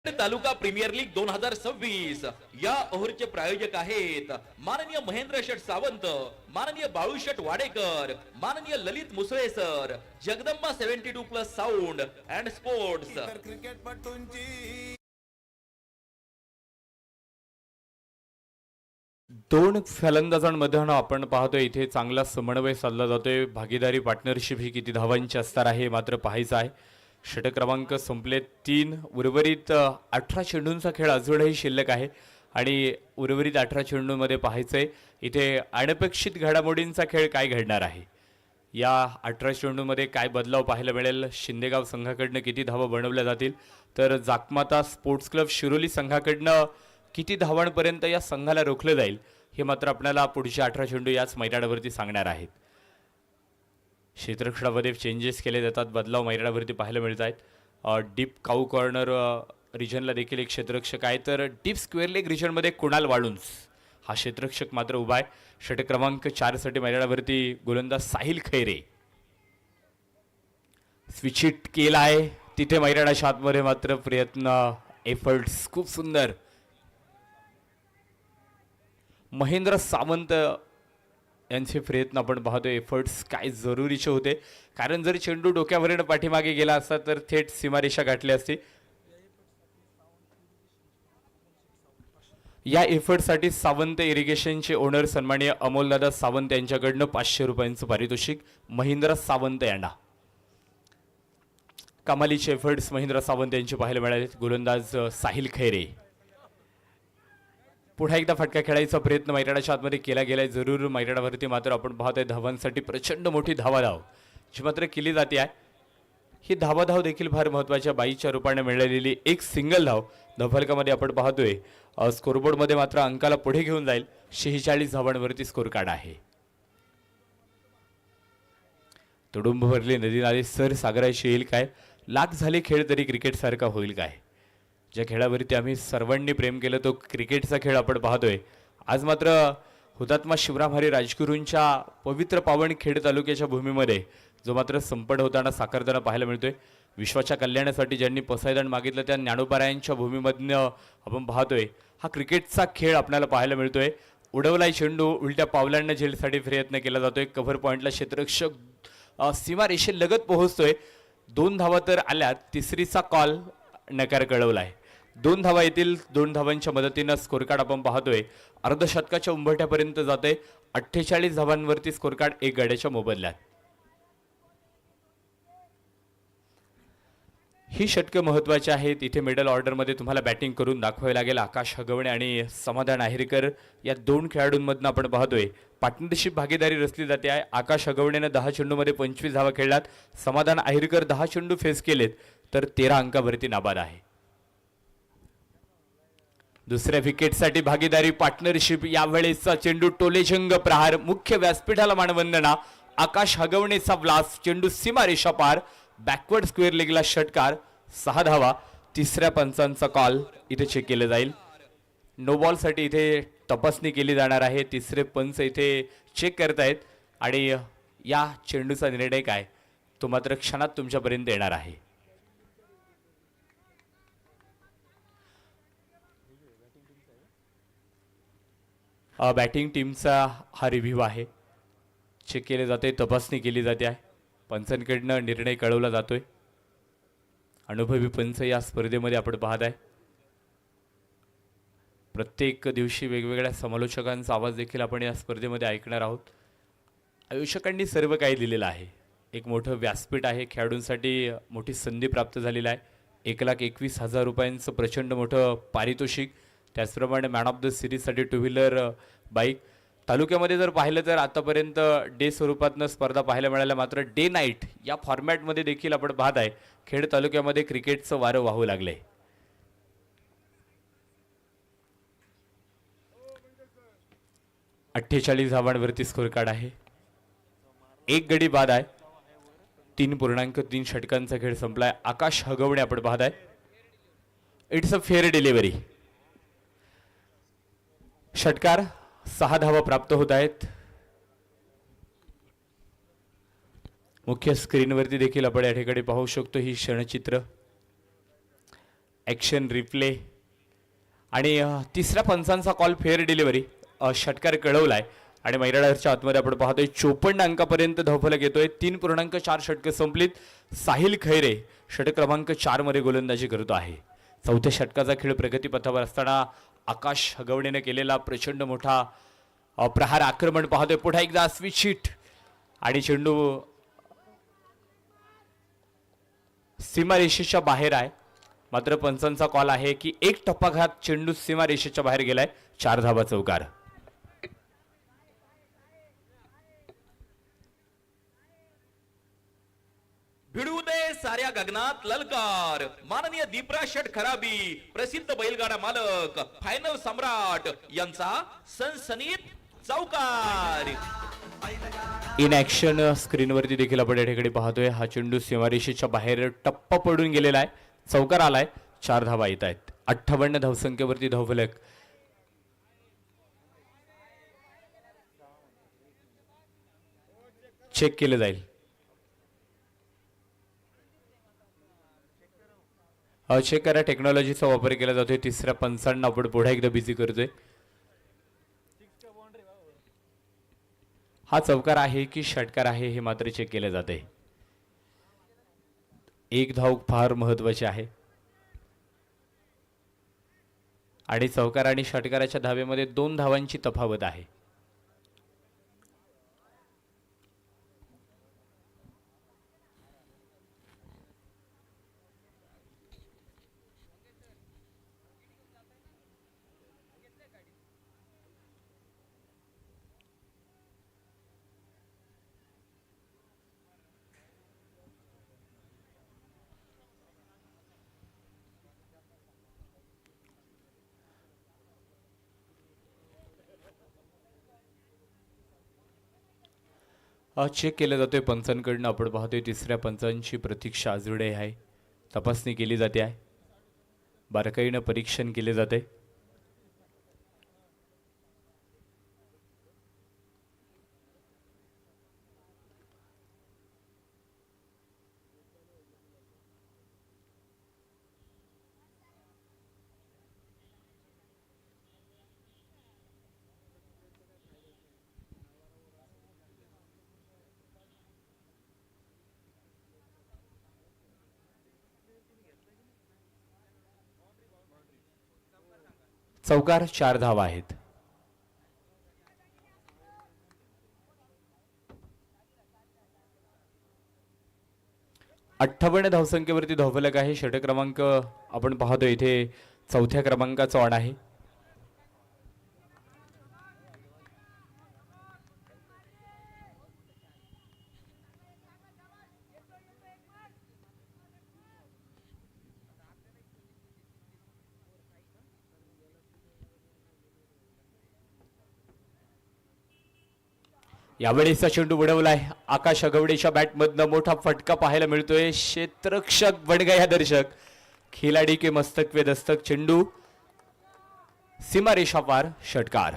तालुका प्रीमियर लीग 2026 या ओव्हरचे प्रायोजक आहेत माननीय महेंद्र शेठ सावंत, माननीय बाळू शेठ वाडेकर, माननीय Lalit Musale sir, Jagdamba 72+ sound and sports. दोन फलंदाजांमध्ये आपण पाहतोय इथे चांगला समन्वय साधला जातोय. भागीदारी पार्टनरशिप ही किती धावांची असणार आहे मात्र पाहायचं आहे. षटक क्रमांक संपले 3. उर्वरित 18 चेंडूंचा खेळ अजूनही शिल्लक आहे आणि उर्वरित 18 चेंडूंमध्ये पाहायचंय इथे अनपेक्षित घडामोडींचा खेळ काय घडणार आहे. या 18 चेंडूंमध्ये काय बदलाव पाहायला मिळेल. शिंदेगाव संघाकडनं किती धावा बनवल्या जातील तर जाकमाता स्पोर्ट्स क्लब शिरोली संघाकडनं किती धावांपर्यंत या संघाला रोखलं जाईल हे मात्र आपल्याला पुढचे 18 चेंडू याच मैदानावरती सांगणार आहेत. क्षेत्ररक्षणामध्ये चेंजेस केले जातात, बदलाव मैदानावरती पाहायला मिळत आहेत. डीप काऊ कॉर्नर रिजनला देखील एक क्षेत्ररक्षक आहे, तर डीप स्क्वेअर लेग रिजनमध्ये कुणाल वाळुंज हा क्षेत्ररक्षक मात्र उभा आहे. षटक क्रमांक 4 साठी मैदानावरती गोलंदाज साहिल खैरे. स्विच हिट केला आहे तिथे मैदानाच्या आतमध्ये मात्र प्रयत्न, एफर्ट्स खूप सुंदर. महेंद्र सावंत यांचे प्रयत्न आपण पाहतोय, एफर्ट्स काय जरुरीचे होते, कारण जर चेंडू डोक्यावरील पाठीमागे गेला असता तर थेट सीमारेषा गाठली असती. या एफर्टसाठी सावंत इरिगेशनचे ओनर सन्माननीय अमोलदादा सावंत यांच्याकडनं 500 रुपयांचं पारितोषिक महेंद्र सावंत यांना. कमालीचे एफर्ट्स महेंद्र सावंत यांचे पाहायला मिळाले. गोलंदाज साहिल खैरे. पुन्हा एकदा फटका खेळायचा प्रयत्न मैदानाच्या आतमध्ये केला गेलाय जरूर. मैदानावरती मात्र आपण पाहतोय धावांसाठी प्रचंड मोठी धावाधाव जी मात्र केली जाते आहे. ही धावाधाव देखील फार महत्वाच्या बाईच्या रूपाने मिळालेली एक सिंगल धाव धावफलकामध्ये आपण पाहतोय. स्कोरबोर्डमध्ये मात्र अंकाला पुढे घेऊन जाईल. 46 धावांवरती स्कोर कार्ड आहे. तुडुंब भरली नदी नाले सर सागराशी येईल काय, लाख झाले खेळ तरी क्रिकेट सारखा होईल काय. ज्या खेळावरती आम्ही सर्वांनी प्रेम केलं तो क्रिकेटचा खेळ आपण पाहतोय. आज मात्र हुतात्मा शिवराम हरी राजगुरूंच्या पवित्र पावन खेड तालुक्याच्या भूमीमध्ये जो मात्र संपड होताना साकारताना पाहायला मिळतोय. विश्वाच्या कल्याणासाठी ज्यांनी पसायदान मागितलं त्या ज्ञानोबारायांच्या भूमीमधनं आपण पाहतोय हा क्रिकेटचा खेळ आपल्याला पाहायला मिळतोय. उडवलाय चेंडू, उलट्या पावलांना झेलसाठी प्रयत्न केला जातोय. कव्हर पॉइंटला क्षेत्ररक्षक सीमारेषे लगत पोहोचतोय. 2 धावा तर आल्यात, तिसरीचा कॉल नकार कळवलाय. 2 धावा येतील. 2 धावांच्या मदतीनं स्कोर कार्ड आपण पाहतोय अर्धशतकाच्या उंबरठ्यापर्यंत जाते. 48 धावांवरती स्कोर कार्ड 1 गड्याच्या मोबदल्यात. ही षटकं महत्वाची आहेत. इथे मिडल ऑर्डरमध्ये तुम्हाला बॅटिंग करून दाखवावे लागेल. आकाश हगवणे आणि समाधान आहेरकर या 2 खेळाडूंमधून आपण पाहतोय पार्टनरशिप भागीदारी रचली जाते आहे. आकाश हगवणेनं 10 चेंडूमध्ये 25 धावा खेळल्यात. समाधान आहेरकर 10 चेंडू फेस केलेत तर 13 अंकावरती नाबाद आहे. दुसऱ्या विकेटसाठी भागीदारी पार्टनरशिप. यावेळेसचा चेंडू टोलेजंग प्रहार, मुख्य व्यासपीठाला मानवंदना. आकाश हगवणेचा ब्लास्ट, चेंडू सीमारेषा पार, बॅकवर्ड स्क्वेअर लेगला षटकार. 6 धावा. तिसऱ्या पंचांचा कॉल इथे चेक केलं जाईल. नो बॉलसाठी इथे तपासणी केली जाणार आहे. तिसरे पंच इथे चेक करतायत आणि या चेंडूचा निर्णय काय तो मात्र क्षणात तुमच्यापर्यंत येणार आहे. बॅटिंग टीमचा हा रिव्ह्यू आहे. चेक केले जाते, तपासणी केली जाते आहे. पंचांकडनं निर्णय कळवला जातोय. अनुभवी पंच या स्पर्धेमध्ये आपण पाहत आहे. प्रत्येक दिवशी वेगवेगळ्या समालोचकांचा आवाज देखील आपण या स्पर्धेमध्ये ऐकणार आहोत. आयोजकांनी सर्व काही दिलेलं आहे. एक मोठं व्यासपीठ आहे, खेळाडूंसाठी मोठी संधी प्राप्त झालेली आहे. 1,21,000 रुपयांचं प्रचंड मोठं पारितोषिक. त्याचप्रमाणे मॅन ऑफ द सिरीजसाठी 2 व्हीलर बाईक. तालुक्यामध्ये जर पाहिलं तर आतापर्यंत डे स्वरूपातनं स्पर्धा पाहायला मिळाल्या, मात्र डे नाईट या फॉर्मॅटमध्ये देखील आपण पाहत आहे खेड तालुक्यामध्ये क्रिकेटचं वारं वाहू लागले. अठ्ठेचाळीस धावांवरती स्कोर कार्ड आहे. 1 गडी बाद आहे. 3.3 षटकांचा खेळ संपलाय. आकाश हगवणे आपण पाहत आहे. It's a fair delivery. षटकार. 6 धावा प्राप्त होत आहेत. मुख्य स्क्रीनवरती देखील आपण या ठिकाणी पाहू शकतो ही क्षणचित्र, ॲक्शन रिप्ले आणि तिसऱ्या पंचांचा कॉल फेअर डिलिव्हरी. षटकार कळवलाय आणि मैदानाच्या आतमध्ये आपण पाहतोय 54 अंकापर्यंत धावफलक येतोय. 3.4 षटकं संपलीत. साहिल खैरे षटक क्रमांक 4 मध्ये गोलंदाजी करतो आहे. 4थ्या षटकाचा खेळ प्रगतीपथावर असताना आकाश हगवणेने केलेला प्रचंड मोठा प्रहार आक्रमण पाहतोय. पुन्हा एकदा स्विच हिट आणि चेंडू सीमारेषेच्या बाहेर आहे. मात्र पंचांचा कॉल आहे की 1 टप्पाघात चेंडू सीमारेषेच्या बाहेर गेलाय. 4 धावा चौकार. भिडू दे साऱ्या गगनात ललकार. माननीय दीपराज शेठ खराबी, प्रसिद्ध बैलगाडा मालक, फायनल सम्राट यांचा सनसनीत चौकार. इन ॲक्शन स्क्रीनवरती देखील आपण या ठिकाणी पाहतोय. हा चेंडू सीमारेषेच्या बाहेर टप्पा पडून गेलेला आहे. चौकार आलाय. 4 धावा येत आहेत. 58 धावसंख्येवरती धावफलक. चेक केलं जाईल. चेक करा. टेक्नॉलॉजीचा वापर केला जातोय. तिसऱ्या पंचांना आपण पुढे एकदा बिझी करतोय. हा चौकार आहे की षटकार आहे हे मात्र चेक केले जाते. एक धाव फार महत्वाची आहे आणि चौकार आणि षटकाराच्या धावेमध्ये 2 धावांची तफावत आहे. चेक केलं जातोय पंचांकडनं. आपण पाहतोय तिसऱ्या पंचांची प्रतीक्षा आजूडे आहे. तपासणी केली जाते आहे. बारकाईनं परीक्षण केले जाते. चौकार. 4 धावा आहेत. अठ्ठावन्न धावसंख्येवरती धावफलक आहे. षटक क्रमांक आपण पाहतो इथे 4थ्या क्रमांकाचा ऑन आहे. यावेळेचा चेंडू बुडवलाय. आकाश अगवडेच्या बॅटमधनं मोठा फटका पाहायला मिळतोय. क्षेत्ररक्षक बन गया दर्शक. खिलाडी के मस्तक पे दस्तक. चेंडू सीमारेषा पार. षटकार.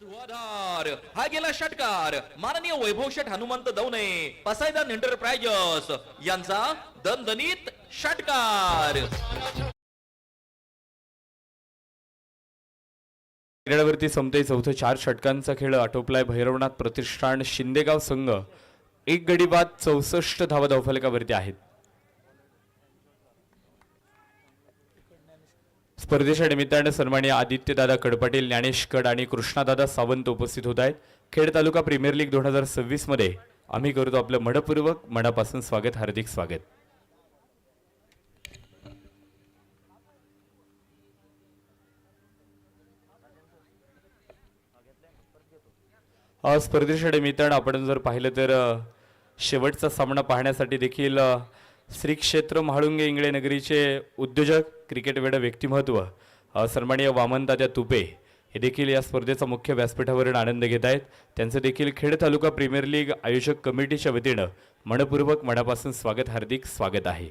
धुआधार हा गेला षटकार. माननीय वैभव शेठ हनुमंत दवणे पसायदान एंटरप्राइजेस यांचा दणदणीत षटकार. क्रीडावरती संपते 4थं. 4 षटकांचा खेळ आटोपलाय. भैरवनाथ प्रतिष्ठान शिंदेगाव संघ 1 गडी बाद 64 धावा धावफलकावरती आहेत. स्पर्धेच्या निमित्ताने सन्माननीय आदित्यदादा कडपाटील, ज्ञानेश कड आणि कृष्णादादा सावंत उपस्थित होत आहेत. खेड तालुका प्रीमियर लीग 2026 मध्ये आम्ही करतो आपलं मनपूर्वक मनापासून स्वागत. हार्दिक स्वागत. स्पर्धेच्या निमित्तानं आपण जर पाहिलं तर शेवटचा सामना पाहण्यासाठी देखील श्री क्षेत्र म्हाळुंगे इंगळे नगरीचे उद्योजक, क्रिकेटवेडा व्यक्तिमत्व सन्माननीय वामनतात्या तुपे हे देखील या स्पर्धेचा मुख्य व्यासपीठावरून आनंद घेत आहेत. त्यांचं देखील खेड तालुका प्रीमियर लीग आयोजक कमिटीच्या वतीनं मनपूर्वक मनापासून स्वागत. हार्दिक स्वागत आहे.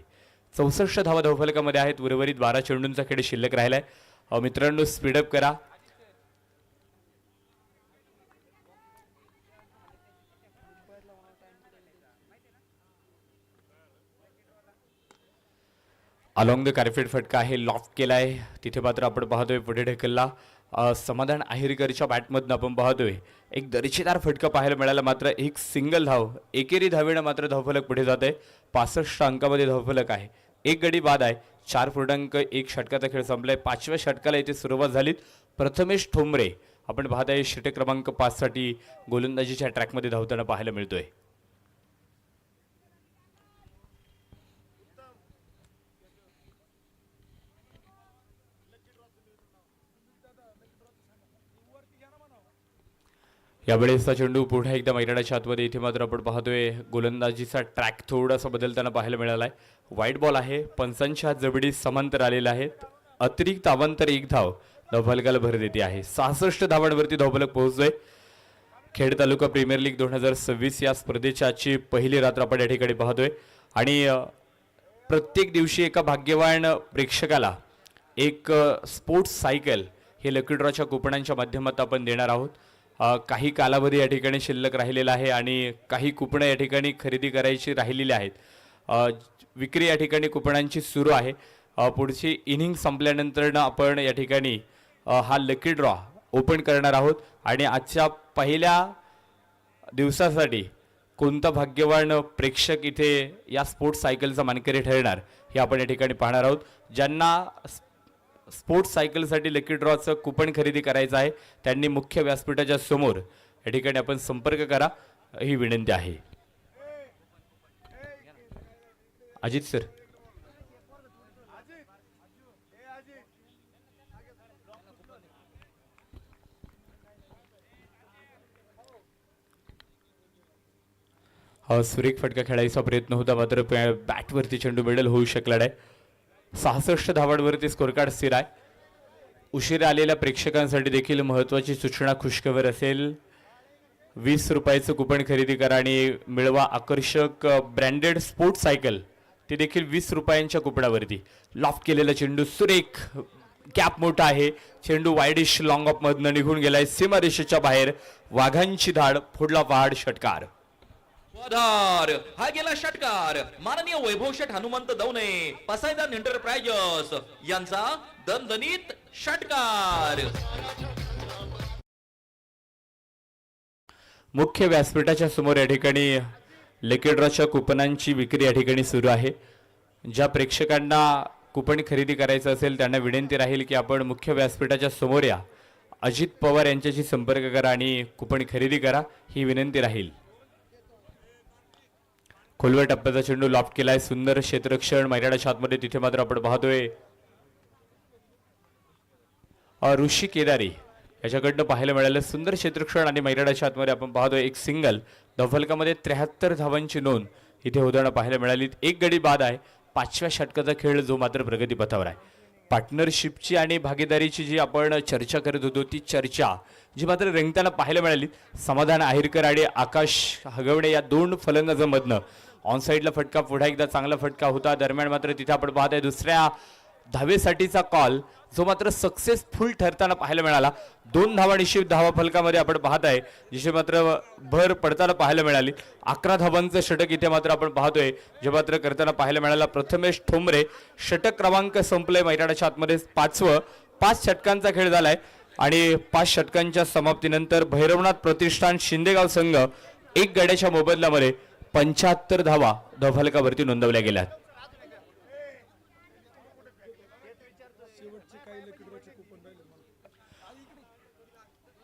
64 धावा धावफलकामध्ये आहेत. उर्वरित 12 चेंडूंचा खेळ शिल्लक राहिलाय. मित्रांनो स्पीडअप करा. अलॉंग द कार्पेट फटका आहे. लॉफ्ट केलाय. तिथे मात्र आपण पाहतोय पुढे ढकलला. समाधान आहेरकरच्या बॅटमधून आपण पाहतोय एक दर्जेदार फटका पाहायला मिळाला. मात्र एक सिंगल धाव एकेरी धावेनं मात्र धावफलक पुढे जात आहे. 65 अंकामध्ये धावफलक आहे. 1 गडी बाद आहे. 4.1 षटकाचा खेळ संपलाय. 5व्या षटकाला इथे सुरुवात झाली. प्रथमेश ठोंबरे आपण पाहताय षटक क्रमांक 5 साठी गोलंदाजीच्या ट्रॅकमध्ये धावताना पाहायला मिळतोय. यावेळेसचा चेंडू पुढे एकदा मैदानाच्या आतमध्ये. इथे मात्र आपण पाहतोय गोलंदाजीचा ट्रॅक थोडासा बदलताना पाहायला मिळाला आहे. वाईट बॉल आहे. पंचांच्या जबडी समांतर आलेल्या आहेत. अतिरिक्त अवांतर 1 धाव धावफलकाला भर देते आहे. 66 धावांवरती धावफलक पोहोचतोय. खेड तालुका प्रीमियर लीग 2026 या स्पर्धेची आजची पहिली रात्र आपण या ठिकाणी पाहतोय आणि प्रत्येक दिवशी एका भाग्यवान प्रेक्षकाला एक स्पोर्ट्स सायकल हे लकी ड्रॉच्या कुपनांच्या माध्यमातून आपण देणार आहोत. काही कालावधी या ठिकाणी शिल्लक राहिलेला आहे आणि काही कुपनं या ठिकाणी खरेदी करायची राहिलेली आहेत. विक्री या ठिकाणी कुपनांची सुरू आहे. पुढची इनिंग संपल्यानंतर आपण या ठिकाणी हा लकी ड्रॉ ओपन करणार आहोत आणि आजच्या पहिल्या दिवसासाठी कोणता भाग्यवान प्रेक्षक इथे या स्पोर्ट्स सायकलचा मानकरी ठरणार हे आपण या ठिकाणी पाहणार आहोत. ज्यांना स्पोर्ट्स सायकलसाठी लकी ड्रॉचं कुपन खरेदी करायचं आहे त्यांनी मुख्य व्यासपीठाच्या समोर या ठिकाणी आपण संपर्क करा ही विनंती आहे. अजित सर. सुरेख फटका खेळायचा प्रयत्न होता मात्र बॅटवरती चेंडू मिडल होऊ शकला नाही. 66 धावांवरती स्कोर कार्ड स्थिर आहे. उशिरा आलेल्या प्रेक्षकांसाठी देखील महत्त्वाची सूचना खुशखबर असेल. 20 रुपयाचं कुपन खरेदी करा आणि मिळवा आकर्षक ब्रँडेड स्पोर्ट्स सायकल, ते देखील 20 रुपयांच्या कुपनावरती. लॉफ्ट केलेला चेंडू सुरेख, कॅप मोठा आहे, चेंडू वाईडिश लॉंग ऑफ मधनं निघून गेलाय सीमारेषेच्या बाहेर. वाघांची धाड, पुढला पहाड, षटकार. आधार हा गेला षटकार माननीय वैभव शेठ हनुमंत दवणे पसायदान एंटरप्राइजेस यांचा दणदणीत षटकार. मुख्य व्यासपीठाच्या समोर या ठिकाणी लकी ड्रॉच्या कुपनांची विक्री या ठिकाणी सुरू आहे. ज्या प्रेक्षकांना कुपन खरेदी करायचं असेल त्यांना विनंती राहील की आपण मुख्य व्यासपीठाच्या समोर या, अजित पवार यांच्याशी संपर्क करा आणि कुपन खरेदी करा ही विनंती राहील. खोलवर टप्प्याचा चेंडू लॉफ्ट केलाय, सुंदर क्षेत्ररक्षण मैदानाच्या आतमध्ये. तिथे मात्र आपण पाहतोय ऋषी केदारी याच्याकडनं पाहायला मिळालं सुंदर क्षेत्ररक्षण आणि मैदानाच्या आतमध्ये आपण पाहतोय एक सिंगल. धावफलकामध्ये 73 धावांची नोंद इथे होताना पाहायला मिळाली. एक गडी बाद आहे. 5व्या षटकाचा खेळ जो मात्र प्रगतीपथावर आहे. पार्टनरशिपची आणि भागीदारीची जी आपण चर्चा करत होतो ती चर्चा जी मात्र रंगताना पाहायला मिळाली. समाधान आहेरकर आणि आकाश हगवणे या दोन फलंदाजांमधनं ऑन साईडला फटका, पुन्हा एकदा चांगला फटका होता. दरम्यान मात्र तिथे आपण पाहतोय दुसऱ्या धावेसाठीचा कॉल जो मात्र सक्सेसफुल ठरताना पाहायला मिळाला. 2 धावा निश्चित धावा फलकामध्ये आपण पाहताय जिथे मात्र भर पडताना पाहायला मिळाली. 11 धावांचं षटक इथे मात्र आपण पाहतोय जे मात्र करताना पाहायला मिळाला. प्रथमेश ठोंबरे षटक क्रमांक संपलंय मैदानाच्या आतमध्ये 5वं. 5 षटकांचा खेळ झालाय आणि 5 षटकांच्या समाप्तीनंतर भैरवनाथ प्रतिष्ठान शिंदेगाव संघ 1 गड्याच्या मोबदल्यामध्ये 75 धावा धावफलकावरती नोंदवल्या गेल्या.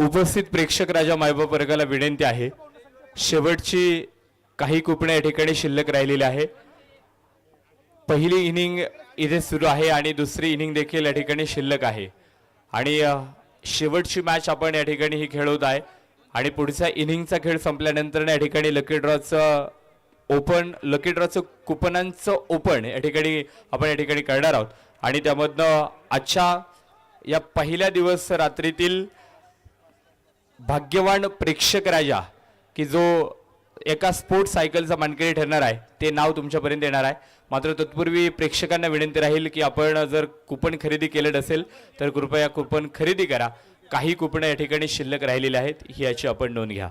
उपस्थित प्रेक्षक राजा मायबाप वर्गाला विनंती आहे, शेवटची काही कुपने या ठिकाणी शिल्लक राहिलेली आहे. पहिली इनिंग इथे सुरू आहे आणि दुसरी इनिंग देखील या ठिकाणी शिल्लक आहे आणि शेवटची मॅच आपण या ठिकाणी ही खेळवत आहे आणि पुढच्या इनिंगचा खेळ संपल्यानंतर या ठिकाणी लकी ड्रॉचं कुपनांचं ओपन या ठिकाणी आपण या ठिकाणी करणार आहोत आणि त्यामधनं आजच्या या पहिल्या दिवस रात्रीतील भाग्यवान प्रेक्षक राजा की जो एका स्पोर्ट्स सायकलचा मानकरी ठरणार आहे ते नाव तुमच्यापर्यंत येणार आहे. मात्र तत्पूर्वी प्रेक्षकांना विनंती राहील की आपण जर कुपन खरेदी केलं नसेल तर कृपया कुपन खरेदी करा. काही कुपन या ठिकाणी शिल्लक राहिलेली आहेत ही याची आपण नोंद घ्या.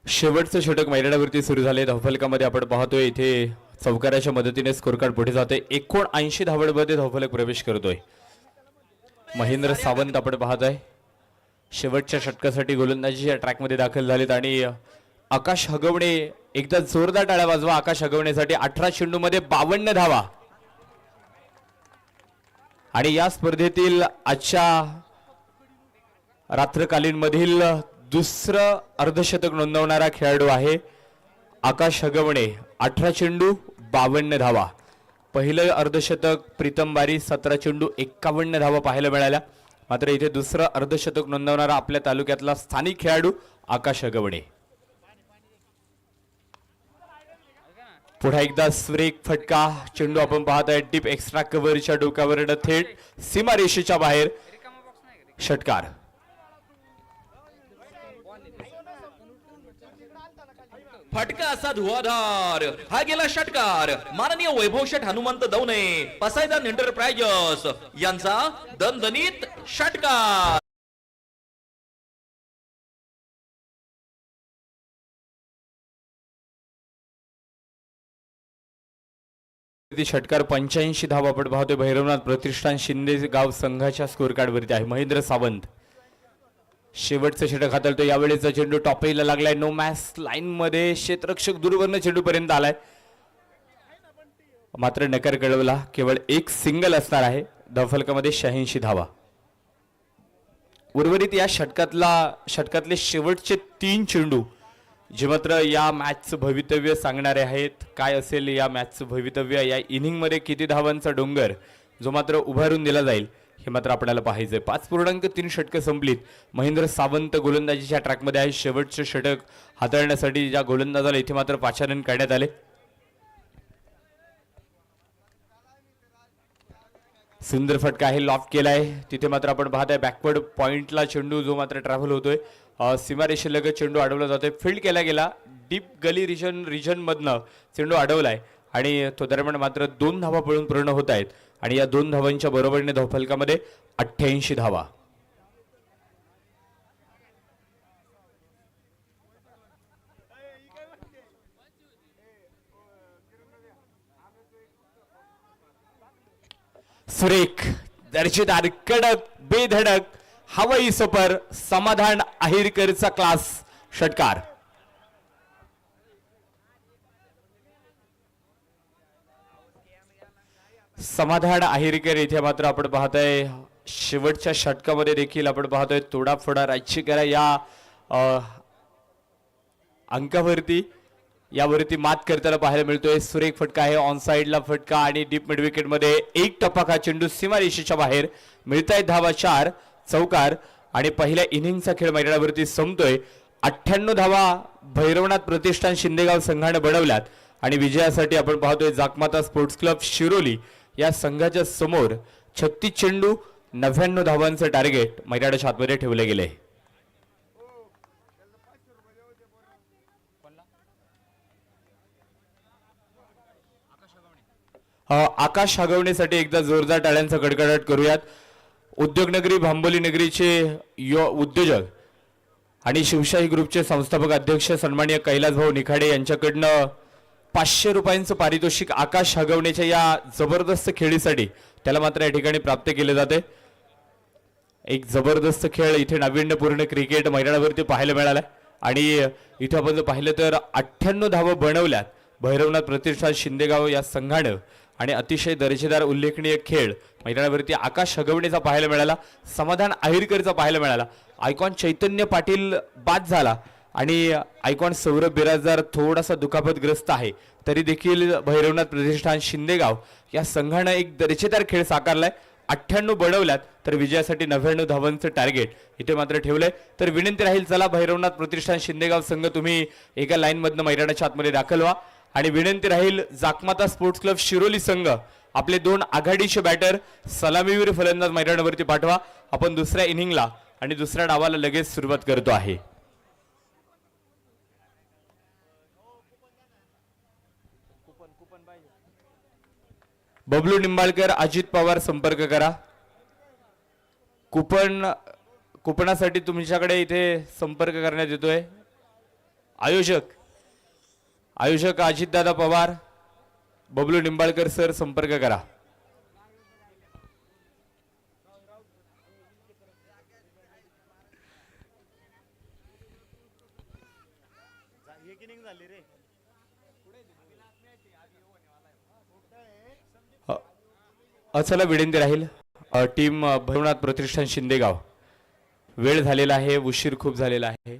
शेवटचं षटक मैदानावरती सुरू झाले. धावफलकामध्ये आपण पाहतोय इथे चौकाराच्या मदतीने स्कोर कार्ड पुढे जातोय. 79 धावांमध्ये धावफलक प्रवेश करतोय. महेंद्र सावंत आपण पाहताय शेवटच्या षटकासाठी गोलंदाजीच्या ट्रॅकमध्ये दाखल झालेत आणि आकाश हगवणे एकदा जोरदार टाळ्या वाजवा आकाश हगवणेसाठी. 18 चेंडूमध्ये 52 धावा आणि या स्पर्धेतील आजच्या रात्रकालीन मधील दुसरं अर्धशतक नोंदवणारा खेळाडू आहे आकाश हगवणे. 18 चेंडू 52 धावा. पहिलं अर्धशतक प्रीतम बारी 17 चेंडू 51 धावा पाहायला मिळाल्या. मात्र इथे दुसरं अर्धशतक नोंदवणारा आपल्या तालुक्यातला स्थानिक खेळाडू आकाश हगवणे. पुन्हा एकदा सुरेख फटका चेंडू आपण पाहत आहे डीप एक्स्ट्रा कव्हरच्या डोक्यावर थेट सीमारेषेच्या बाहेर. षटकार. फटका असा धुवाधार हा गेला षटकार. माननीय वैभव शेठ हनुमंत दवणे पसायदान एंटरप्राइजेस यांचा दणदणीत षटकार. षटकार 85 धावा आपण पाहतोय. भैरवनाथ प्रतिष्ठान शिंदे गाव संघाच्या स्कोर कार्ड वरती आहे महेंद्र सावंत. शेवटचं षटक हाताळतो. यावेळेचा चेंडू टॉपेला लागलाय. नो मॅच लाईन मध्ये क्षेत्ररक्षक दूरवरनं चेंडू पर्यंत आलाय. मात्र नकार कळवला. केवळ एक सिंगल असणार आहे. धावफलकामध्ये 86 धावा. उर्वरित या षटकातले शेवटचे 3 चेंडू जे मात्र या मॅचचं भवितव्य सांगणारे आहेत. काय असेल या मॅचचं भवितव्य, या इनिंग मध्ये किती धावांचा डोंगर जो मात्र उभारून दिला जाईल हे मात्र आपल्याला पाहायचंय. 5.3 षटकं संपलीत. महेंद्र सावंत गोलंदाजीच्या ट्रॅकमध्ये आहे. शेवटचे षटक हाताळण्यासाठी ज्या गोलंदाजाला इथे मात्र पाचारण करण्यात आले. सुंदर फटका आहे लॉक केलाय. तिथे मात्र आपण पाहताय बॅकवर्ड पॉइंटला चेंडू जो मात्र ट्रॅव्हल होतोय. सीमारेषेलगत चेंडू अडवला जातोय. फील्ड केला गेला. डीप गली रिजन मधनं चेंडू अडवलाय आणि तो दरम्यान मात्र 2 धावा पळून पूर्ण होत आहेत आणि या 2 धावांच्या बरोबरीने धावफलकामध्ये 88 धावा. सुरेख दर्जेदार कडक बेधडक हवाई सफर समाधान अहिरकरचा क्लास षटकार. समाधान अहिरकर इथे मात्र आपण पाहतोय शेवटच्या षटकामध्ये देखील आपण पाहतोय तोडाफोडा राज्य करा या अंकावरती यावरती मात करताना पाहायला मिळतोय. सुरेख फटका आहे. ऑन साइडला फटका आणि डीप मिड विकेट मध्ये एक टप्पा चेंडू सीमारेषेच्या बाहेर. मिळतायत धावा 4 चौकार आणि पहिल्या इनिंगचा खेळ मैदानावरती संपतोय. 98 धावा भैरवनाथ प्रतिष्ठान शिंदेगाव संघाने बनवल्यात आणि विजयासाठी आपण पाहतोय जाकमाता स्पोर्ट्स क्लब शिरोली या संघाच्या समोर 36 चेंडू 99 धावांचं टार्गेट मैदानाच्या आतमध्ये ठेवले गेले. आकाश हगवणेसाठी एकदा जोरदार टाळ्यांचा कडकडाट करूयात. उद्योगनगरी भांबोली नगरीचे उद्योजक आणि शिवशाही ग्रुपचे संस्थापक अध्यक्ष सन्माननीय कैलास भाऊ निखाडे यांच्याकडनं 500 रुपयांचं पारितोषिक आकाश हगवणेच्या या जबरदस्त खेळीसाठी त्याला मात्र या ठिकाणी प्राप्त केले जाते. एक जबरदस्त खेळ इथे नाविन्यपूर्ण क्रिकेट मैदानावरती पाहायला मिळाला आणि इथे आपण जर पाहिलं तर 98 धावा बनवल्यात भैरवनाथ प्रतिष्ठान शिंदेगाव या संघानं आणि अतिशय दर्जेदार उल्लेखनीय खेळ मैदानावरती आकाश हगवणेचा पाहायला मिळाला. समाधान अहिरकरचा पाहायला मिळाला. आयकॉन चैतन्य पाटील बाद झाला आणि आयकॉन सौरभ बिराजदार थोडासा दुखापतग्रस्त आहे. तरी देखील भैरवनाथ प्रतिष्ठान शिंदेगाव या संघानं एक दर्जेदार खेळ साकारलाय. 98 बनवल्यात तर विजयासाठी 99 धावांचं टार्गेट इथे मात्र ठेवलंय. तर विनंती राहील चला भैरवनाथ प्रतिष्ठान शिंदेगाव संघ तुम्ही एका लाईन मधनं मैदानाच्या आतमध्ये दाखल व्हा आणि विनंती राहील जाकमाता स्पोर्ट्स क्लब शिरोली संघ आपले 2 आघाडीचे बॅटर सलामीवीर फलंदाज मैदानावरती पाठवा. आपण दुसऱ्या इनिंगला आणि दुसऱ्या डावाला लगेच सुरुवात करतो आहे. बबलू निंबाळकर अजित पवार संपर्क करा. कुपनासाठी तुमच्याकडे इथे संपर्क करण्यात येतोय. आयोजक अजितदादा पवार बबलू निंबाळकर सर संपर्क करा. चला विनंती राहील टीम भैरवनाथ प्रतिष्ठान शिंदेगाव, वेळ झालेला आहे, उशीर खूप झालेला आहे.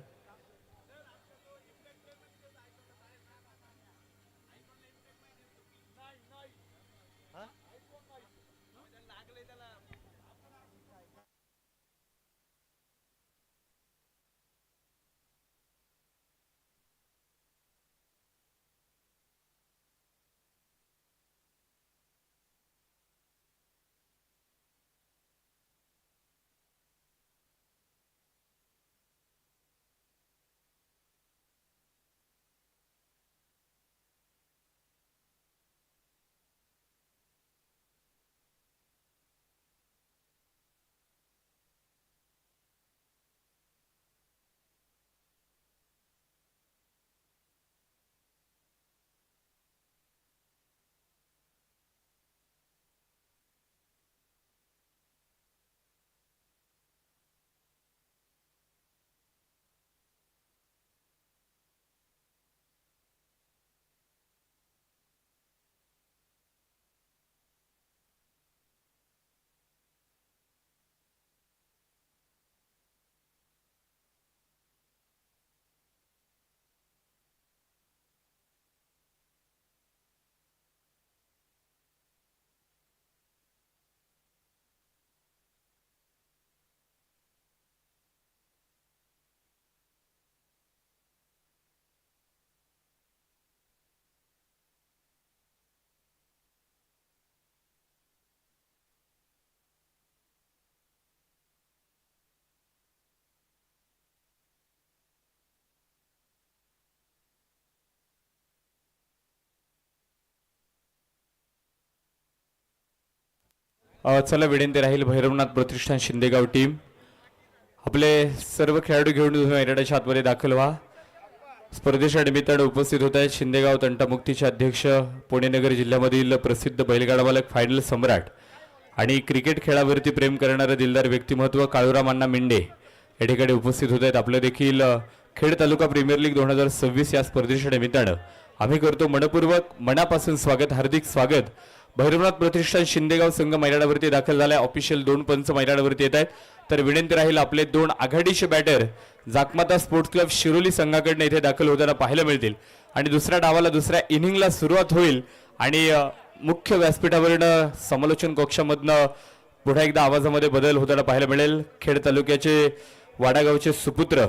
चला विनंती राहील भैरवनाथ प्रतिष्ठान शिंदेगाव टीम आपले सर्व खेळाडू घेऊन मैदानाच्या आतमध्ये दाखल व्हा. स्पर्धेच्या निमित्ताने उपस्थित होत आहेत शिंदेगाव तंटामुक्तीचे अध्यक्ष, पुणे नगर जिल्ह्यामधील प्रसिद्ध बैलगाडा मालक, फायनल सम्राट आणि क्रिकेट खेळावरती प्रेम करणारे दिलदार व्यक्तिमत्व काळूराम अण्णा मिंडे या ठिकाणी उपस्थित होत आहेत. आपलं देखील खेड तालुका प्रीमियर लीग 2026 या स्पर्धेच्या निमित्तानं आम्ही करतो मनपूर्वक मनापासून स्वागत, हार्दिक स्वागत. भैरवनाथ प्रतिष्ठान शिंदेगाव संघ मैदानावरती दाखल झालाय. ऑफिशियल 2 पंच मैदानावरती येत आहेत. तर विनंती राहील आपले 2 आघाडीचे बॅटर जाकमाता स्पोर्ट्स क्लब शिरोली संघाकडून इथे दाखल होताना पाहायला मिळतील आणि दुसऱ्या डावाला दुसऱ्या इनिंगला सुरुवात होईल आणि मुख्य व्यासपीठावरून समालोचन कक्षामधनं पुन्हा एकदा आवाजामध्ये बदल होताना पाहायला मिळेल. खेड तालुक्याचे वाडागावचे सुपुत्र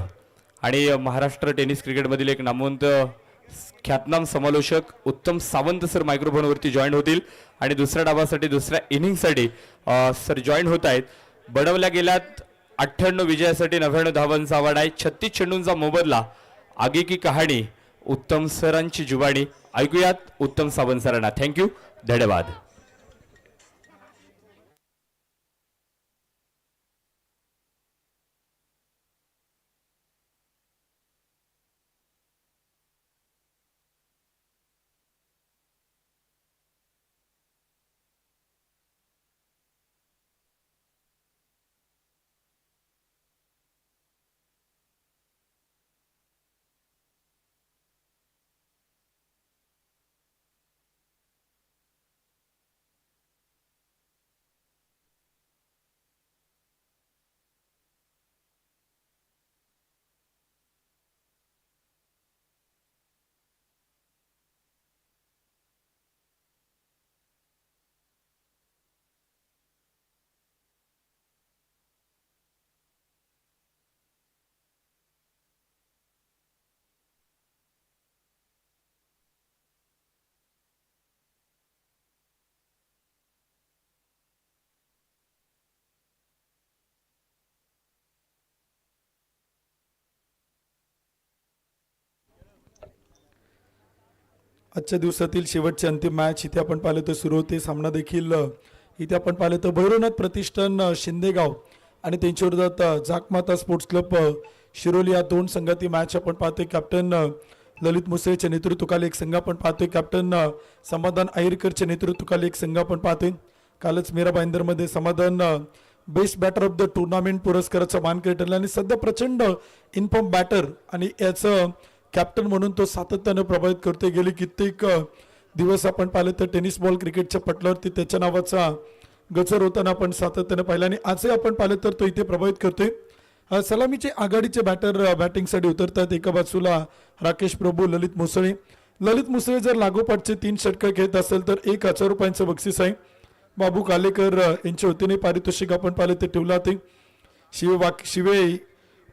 आणि महाराष्ट्र टेनिस क्रिकेटमधील एक नामवंत ख्यातनाम समालोचक उत्तम सावंत सर मायक्रोफोनवरती जॉईन होतील आणि दुसऱ्या डावासाठी दुसऱ्या इनिंगसाठी सर जॉईन होत आहेत. बडवल्या गेल्यात 98 विजयासाठी 99 धावांचा आवाड आहे. 36 चेंडूंचा मोबदला, आगे की कहाणी, उत्तम सरांची जुबानी. ऐकूयात उत्तम सावंत सरांना. थँक्यू, धन्यवाद. आजच्या दिवसातील शेवटची अंतिम मॅच इथे आपण पाहिलं तर सुरू होते. सामना देखील इथे आपण पाहिलं तर भैरवनाथ प्रतिष्ठान शिंदेगाव आणि त्यांच्या विरोधात जाकमाता स्पोर्ट्स क्लब शिरोली या 2 संघाती मॅच आपण पाहतोय. कॅप्टन ललित मुसळेच्या नेतृत्वाखाली एक संघ आपण पाहतोय, कॅप्टन समाधान आयरकरच्या नेतृत्वाखाली एक संघ आपण पाहतोय. कालच मीरा भाईंदरमध्ये Samadhan best batter of the tournament पुरस्काराचा मानकरी ठरला आणि सध्या प्रचंड इनफॉर्म बॅटर आणि याचं कॅप्टन म्हणून तो सातत्यानं प्रभावित करतोय. गेली कित्येक दिवस आपण पाहिलं तर टेनिस बॉल क्रिकेटच्या पटलावरती त्याच्या नावाचा गजर होताना आपण सातत्यानं पाहिलं आणि आजही आपण पाहिलं तर तो इथे प्रभावित करतोय. सलामीचे आघाडीचे बॅटर बॅटिंगसाठी उतरतात. एका बाजूला राकेश प्रभू, ललित मुसळे. ललित मुसळे जर लागोपाठचे 3 षटकं घेत असेल तर 1,000 रुपयांचं बक्षीस आहे. बाबू कालेकर यांच्या वतीने पारितोषिक आपण पाहिलं ते ठेवलं होते. शिवे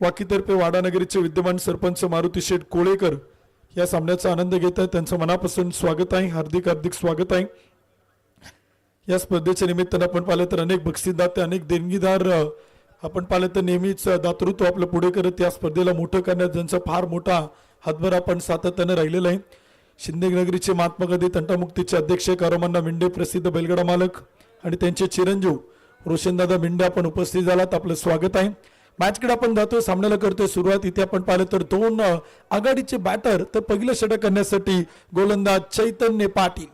वाकीतर्फे वाडानगरीचे विद्यमान सरपंच मारुती शेठ कोळेकर या सामन्याचा आनंद घेत आहेत. त्यांचं मनापासून स्वागत आहे. हार्दिक हार्दिक स्वागत आहे. या स्पर्धेच्या निमित्तानं आपण पाहिलं तर अनेक बक्षीसदाते, अनेक देणगीदार आपण पाहिलं तर नेहमीच दातृत्व आपलं पुढे करत या स्पर्धेला मोठं करण्यात ज्यांचा फार मोठा हातभार आपण सातत्यानं राहिलेला आहे. शिंदेनगरीचे महात्मा गांधी तंटामुक्तीचे अध्यक्ष कारोमण्णा मिंडे, प्रसिद्ध बैलगाडा मालक आणि त्यांचे चिरंजीव रोशनदादा मिंडे आपण उपस्थित झालात. आपलं स्वागत आहे. मॅचकडे आपण जातोय, सामन्याला करतोय सुरुवात. इथे आपण पाहिलं तर 2 आघाडीचे बॅटर तर पहिलं षटक करण्यासाठी गोलंदाज चैतन्य पाटील.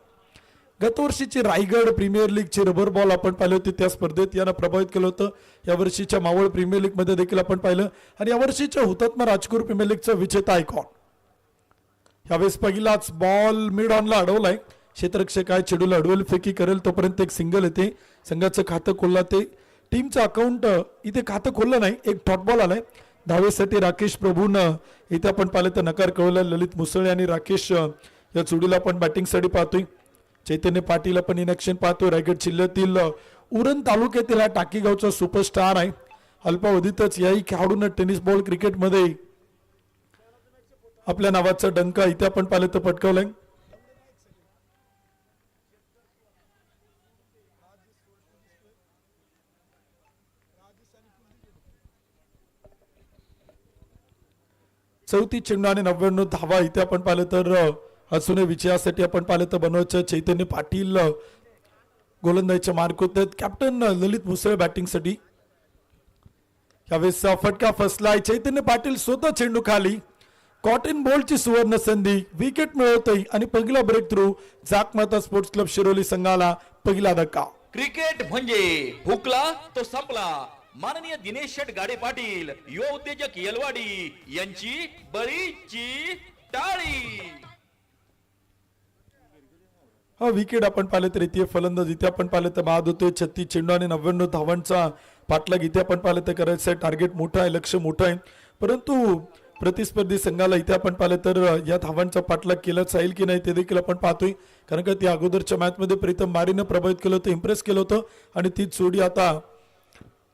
गतवर्षीची रायगड प्रीमियर लीगची रबर बॉल आपण पाहिले होते, त्या स्पर्धेत यानं प्रभावित केलं होतं. यावर्षीच्या मावळ प्रीमियर लीग मध्ये देखील आपण पाहिलं आणि यावर्षीच्या हुतात्मा राजकोट प्रीमियर लीगचा विजेता आयकॉन. यावेळेस पहिलाच बॉल मिड ऑनला अडवलाय. क्षेत्ररक्षक काय चेडूला अडवल फेकी करेल तोपर्यंत एक सिंगल येते. संघाचं खातं खोलला ते टीमचं अकाउंट इथे खातं खोललं नाही. एक डॉट बॉल आलाय. धावेसाठी राकेश प्रभून इथे आपण पाहिलं तर नकार कळवला. ललित मुसळे आणि राकेश या जोडीला आपण बॅटिंगसाठी पाहतोय. चैतन्य पाटील आपण इन ॲक्शन पाहतोय. रायगड जिल्ह्यातील उरण तालुक्यातील हा टाकीगावचा सुपरस्टार आहे. अल्पावधीतच याही खेळाडून टेनिस बॉल क्रिकेटमध्ये आपल्या नावाचा डंका इथे आपण पाहिलं तर पटकावलाय. चौथी चेंडू आणि 99 धावा इथे आपण पाहिलं तर अजूनही विजयासाठी आपण पाहिलं तर बनवायचं. चैतन्य पाटील गोलंदाजीच्या मार्क होत आहेत. कॅप्टन ललित मुसळे बॅटिंगसाठी. यावेळेस फटका फसलाय. चैतन्य पाटील स्वतः चेंडू खाली. कॉटन बॉलची सुवर्ण संधी, विकेट मिळवतोय आणि पहिला breakthrough Jakmata sports club Shiroli संघाला पहिला धक्का. क्रिकेट म्हणजे हुकला तो संपला. माननीय दिनेश शेठ गाडे पाटील, युवा उद्योजक येलवाडी यांची बळीची टाळी. हा विकेट आपण पाहिलं तर इथे फलंदाज इथे आपण पाहिलं तर बाद होतोय. 36 चेंडू आणि 99 धावांचा पाठलाग इथे आपण पाहिलं तर करायचं आहे. टार्गेट मोठं आहे, लक्ष मोठं आहे, परंतु प्रतिस्पर्धी संघाला इथे आपण पाहिलं तर या धावांचा पाठलाग केलाच जाईल की नाही ते देखील आपण पाहतोय. कारण का त्या अगोदरच्या मॅच मध्ये प्रीतम मारीनं प्रभावित केलं होतं, इम्प्रेस केलं होतं आणि ती जोडी आता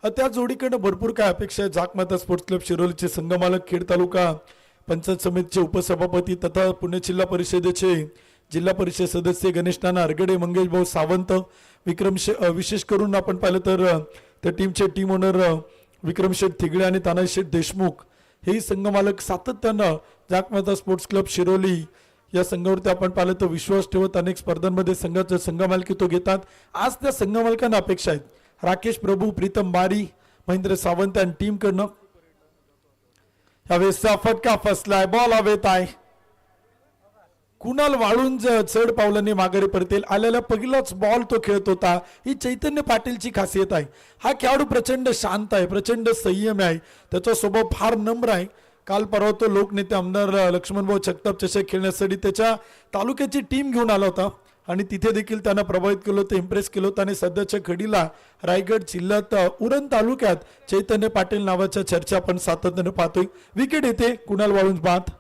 त्या जोडीकडनं भरपूर काय अपेक्षा आहे. जाकमाता स्पोर्ट्स क्लब शिरोलीचे संघमालक, खेड तालुका पंचायत समितीचे उपसभापती तथा पुणे जिल्हा परिषदेचे जिल्हा परिषद सदस्य गणेश नाना अरगडे, मंगेश भाऊ सावंत, विशेष करून आपण पाहिलं तर त्या टीमचे टीम ओनर विक्रम शेठ थिगळे आणि तानाजी शेठ देशमुख हे संघमालक सातत्यानं जाकमाता स्पोर्ट्स क्लब शिरोली या संघावरती आपण पाहिलं तर विश्वास ठेवत अनेक स्पर्धांमध्ये संघाचं संघमालकीत्व घेतात. आज त्या संघमालकांना अपेक्षा आहेत राकेश प्रभू, प्रीतम बारी, महेंद्र सावंत आणि टीम कडनं. यावेळेस फटका फसलाय. बॉल हवेत आहे. कुणाल वाळुंज चढ पावलांनी माघारी परतेल. आलेला पहिलाच बॉल तो खेळत होता. ही चैतन्य पाटीलची खासियत आहे. हा खेळाडू प्रचंड शांत आहे, प्रचंड संयम आहे, त्याचा स्वभाव फार नम्र आहे. काल परवा तो लोकनेते आमदार लक्ष्मणभाऊ जगताप चषक खेळण्यासाठी त्याच्या तालुक्याची टीम घेऊन आला होता आणि तिथे देखील त्यांना प्रभावित केलं होतं, इम्प्रेस केलं होतं आणि सध्याच्या घडीला रायगड जिल्ह्यात उरण तालुक्यात चैतन्य पाटील नावाच्या चर्चा आपण सातत्याने पाहतोय. विकेट येते. कुणाल वाळुंज बाद.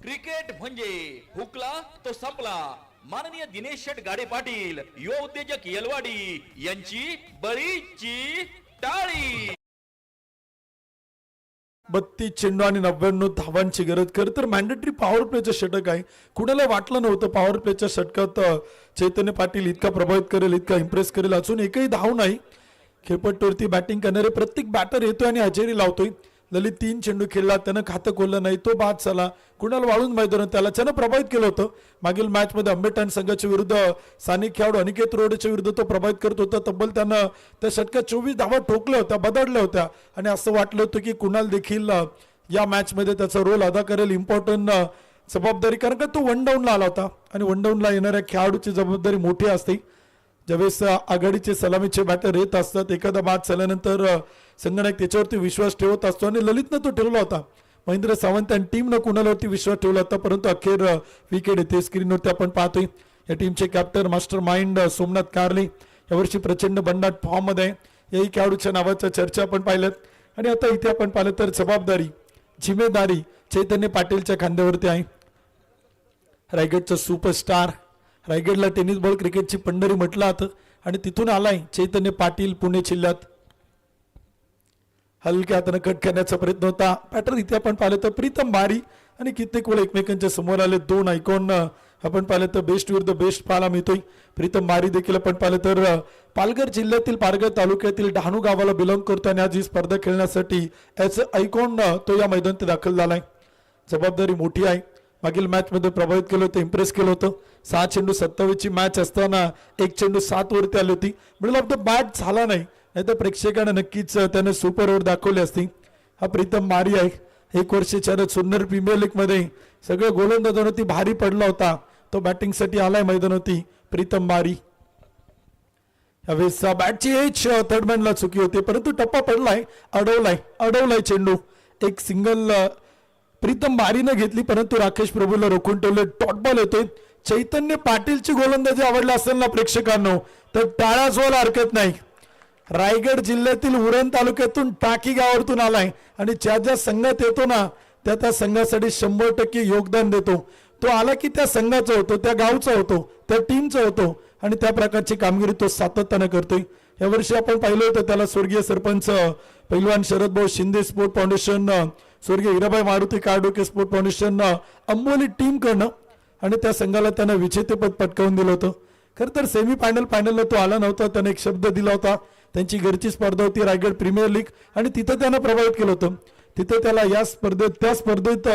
क्रिकेट म्हणजे हुकला तो संपला. माननीय दिनेश शेठ गाडे पाटील, युवा उद्योजक येलवाडी यांची बळीची टाळी. 32 चेंडू आणि 99 धावांची गरज. खरं तर मॅन्डेटरी पॉवर प्लेचं षटक आहे. कुणाला वाटलं नव्हतं पॉवर प्लेच्या षटकात चैतन्य पाटील इतका प्रभावित करेल, इतका इम्प्रेस करेल. अजून एकही धाव नाही. खेळपट्टीवरती बॅटिंग करणारे प्रत्येक बॅटर येतोय आणि हजेरी लावतोय. ललित 3 चेंडू खेळला, त्यानं खातं खोललं नाही, तो बाद झाला. कुणाल वाळून मैदानात त्यानं प्रभावित केलं होतं. मागील मॅच मध्ये आंबेटाण संघाच्या विरुद्ध स्थानिक खेळाडू अनिकेत रोडेच्या विरुद्ध तो प्रभावित करत होता. तब्बल त्यानं त्या षटकात 24 धावा ठोकल्या होत्या, बदडल्या होत्या आणि असं वाटलं होतं की कुणाल देखील या मॅच मध्ये त्याचा रोल अदा करेल, इम्पॉर्टंट जबाबदारी. कारण का तो वन डाऊनला आला होता आणि वन डाऊनला येणाऱ्या खेळाडूची जबाबदारी मोठी असते. ज्यावेळेस आघाडीचे सलामीचे बॅटर येत असतात, एखादा बाद झाल्यानंतर संघनायक त्याच्यावरती विश्वास ठेवत असतो आणि ललितनं तो ठेवला होता. महेंद्र सावंत आणि टीमनं कुणालावरती विश्वास ठेवला होता, परंतु अखेर विकेट येते. स्क्रीनवरती आपण पाहतोय या टीमचे कॅप्टन मास्टर माइंड सोमनाथ कारले यावर्षी प्रचंड बंडाट फॉर्म मध्ये आहे. याही खेळाडूच्या नावाच्या चर्चा आपण पाहिल्यात. आणि आता इथे आपण पाहिलं तर जबाबदारी जिम्मेदारी चैतन्य पाटीलच्या खांद्यावरती आहे. रायगडचा सुपरस्टार, रायगडला टेनिस बॉल क्रिकेटची पंढरी म्हटलं जातं आणि तिथून आलाय चैतन्य पाटील पुणे जिल्ह्यात. हलक्या हाताने कट करण्याचा प्रयत्न होता. पॅटर्न इथे आपण पाहिलं तर प्रीतम बारी आणि कित्येक वेळा एकमेकांच्या समोर आले. दोन आयकॉन आपण पाहिलं तर बेस्ट विरुद्ध बेस्ट पाहायला मिळतोय. प्रीतम बारी देखील आपण पाहिलं तर पालघर जिल्ह्यातील पारगाव तालुक्यातील डहाणू गावाला बिलॉंग करतो आणि आज ही स्पर्धा खेळण्यासाठी याच आयकॉन तो या मैदानात दाखल झालाय. जबाबदारी मोठी आहे. मागील मॅच मध्ये प्रभावित केलं होतं, इम्प्रेस केलं होतं. 6 चेंडू 27 ची मॅच असताना 1 चेंडू 7 वरती आली होती. मिडल ऑफ द बॅट झाला नाही, नाहीतर प्रेक्षकांना नक्कीच त्याने सुपर ओव्हर दाखवली असती. हा प्रीतम बारी आहे. 1 वर्षाच्या सुंदर प्रीमियर लीग मध्ये सगळ्या गोलंदाजांवरती भारी पडला होता. तो बॅटिंगसाठी आलाय मैदानावरती प्रीतम बारी. यावेळेस बॅटची एज थर्डमॅनला चुकी होती, परंतु टप्पा पडलाय, अडवलाय चेंडू. एक सिंगल प्रीतम बारीनं घेतली, परंतु राकेश प्रभूला रोखून ठेवले. डॉट बॉल येतोय. चैतन्य पाटीलची गोलंदाजी आवडला असेल ना प्रेक्षकांनो तर टाळ्याच व्हायला हरकत नाही. रायगड जिल्ह्यातील उरण तालुक्यातून टाकी गावातून आलाय आणि ज्या संघात येतो ना त्या संघासाठी 100% योगदान देतो. तो आला की त्या संघाचा होतो, त्या गावचा होतो, त्या टीमचा होतो आणि त्या प्रकारची कामगिरी तो सातत्याने करतोय. यावर्षी आपण पाहिलं होतं त्याला स्वर्गीय सरपंच पैलवान शरद भाऊ शिंदे स्पोर्ट फाउंडेशन, स्वर्गीय Hirabai Maruti Kardoke sport foundation Amboli team करणं आणि त्या संघाला त्यानं विजेतेपद पटकावून दिलं होतं. खरं तर फायनलला तो आला नव्हता. त्याने एक शब्द दिला होता. त्यांची घरची स्पर्धा होती रायगड प्रीमियर लीग आणि तिथं त्यानं प्रभावित केलं होतं. तिथे त्याला त्या स्पर्धेत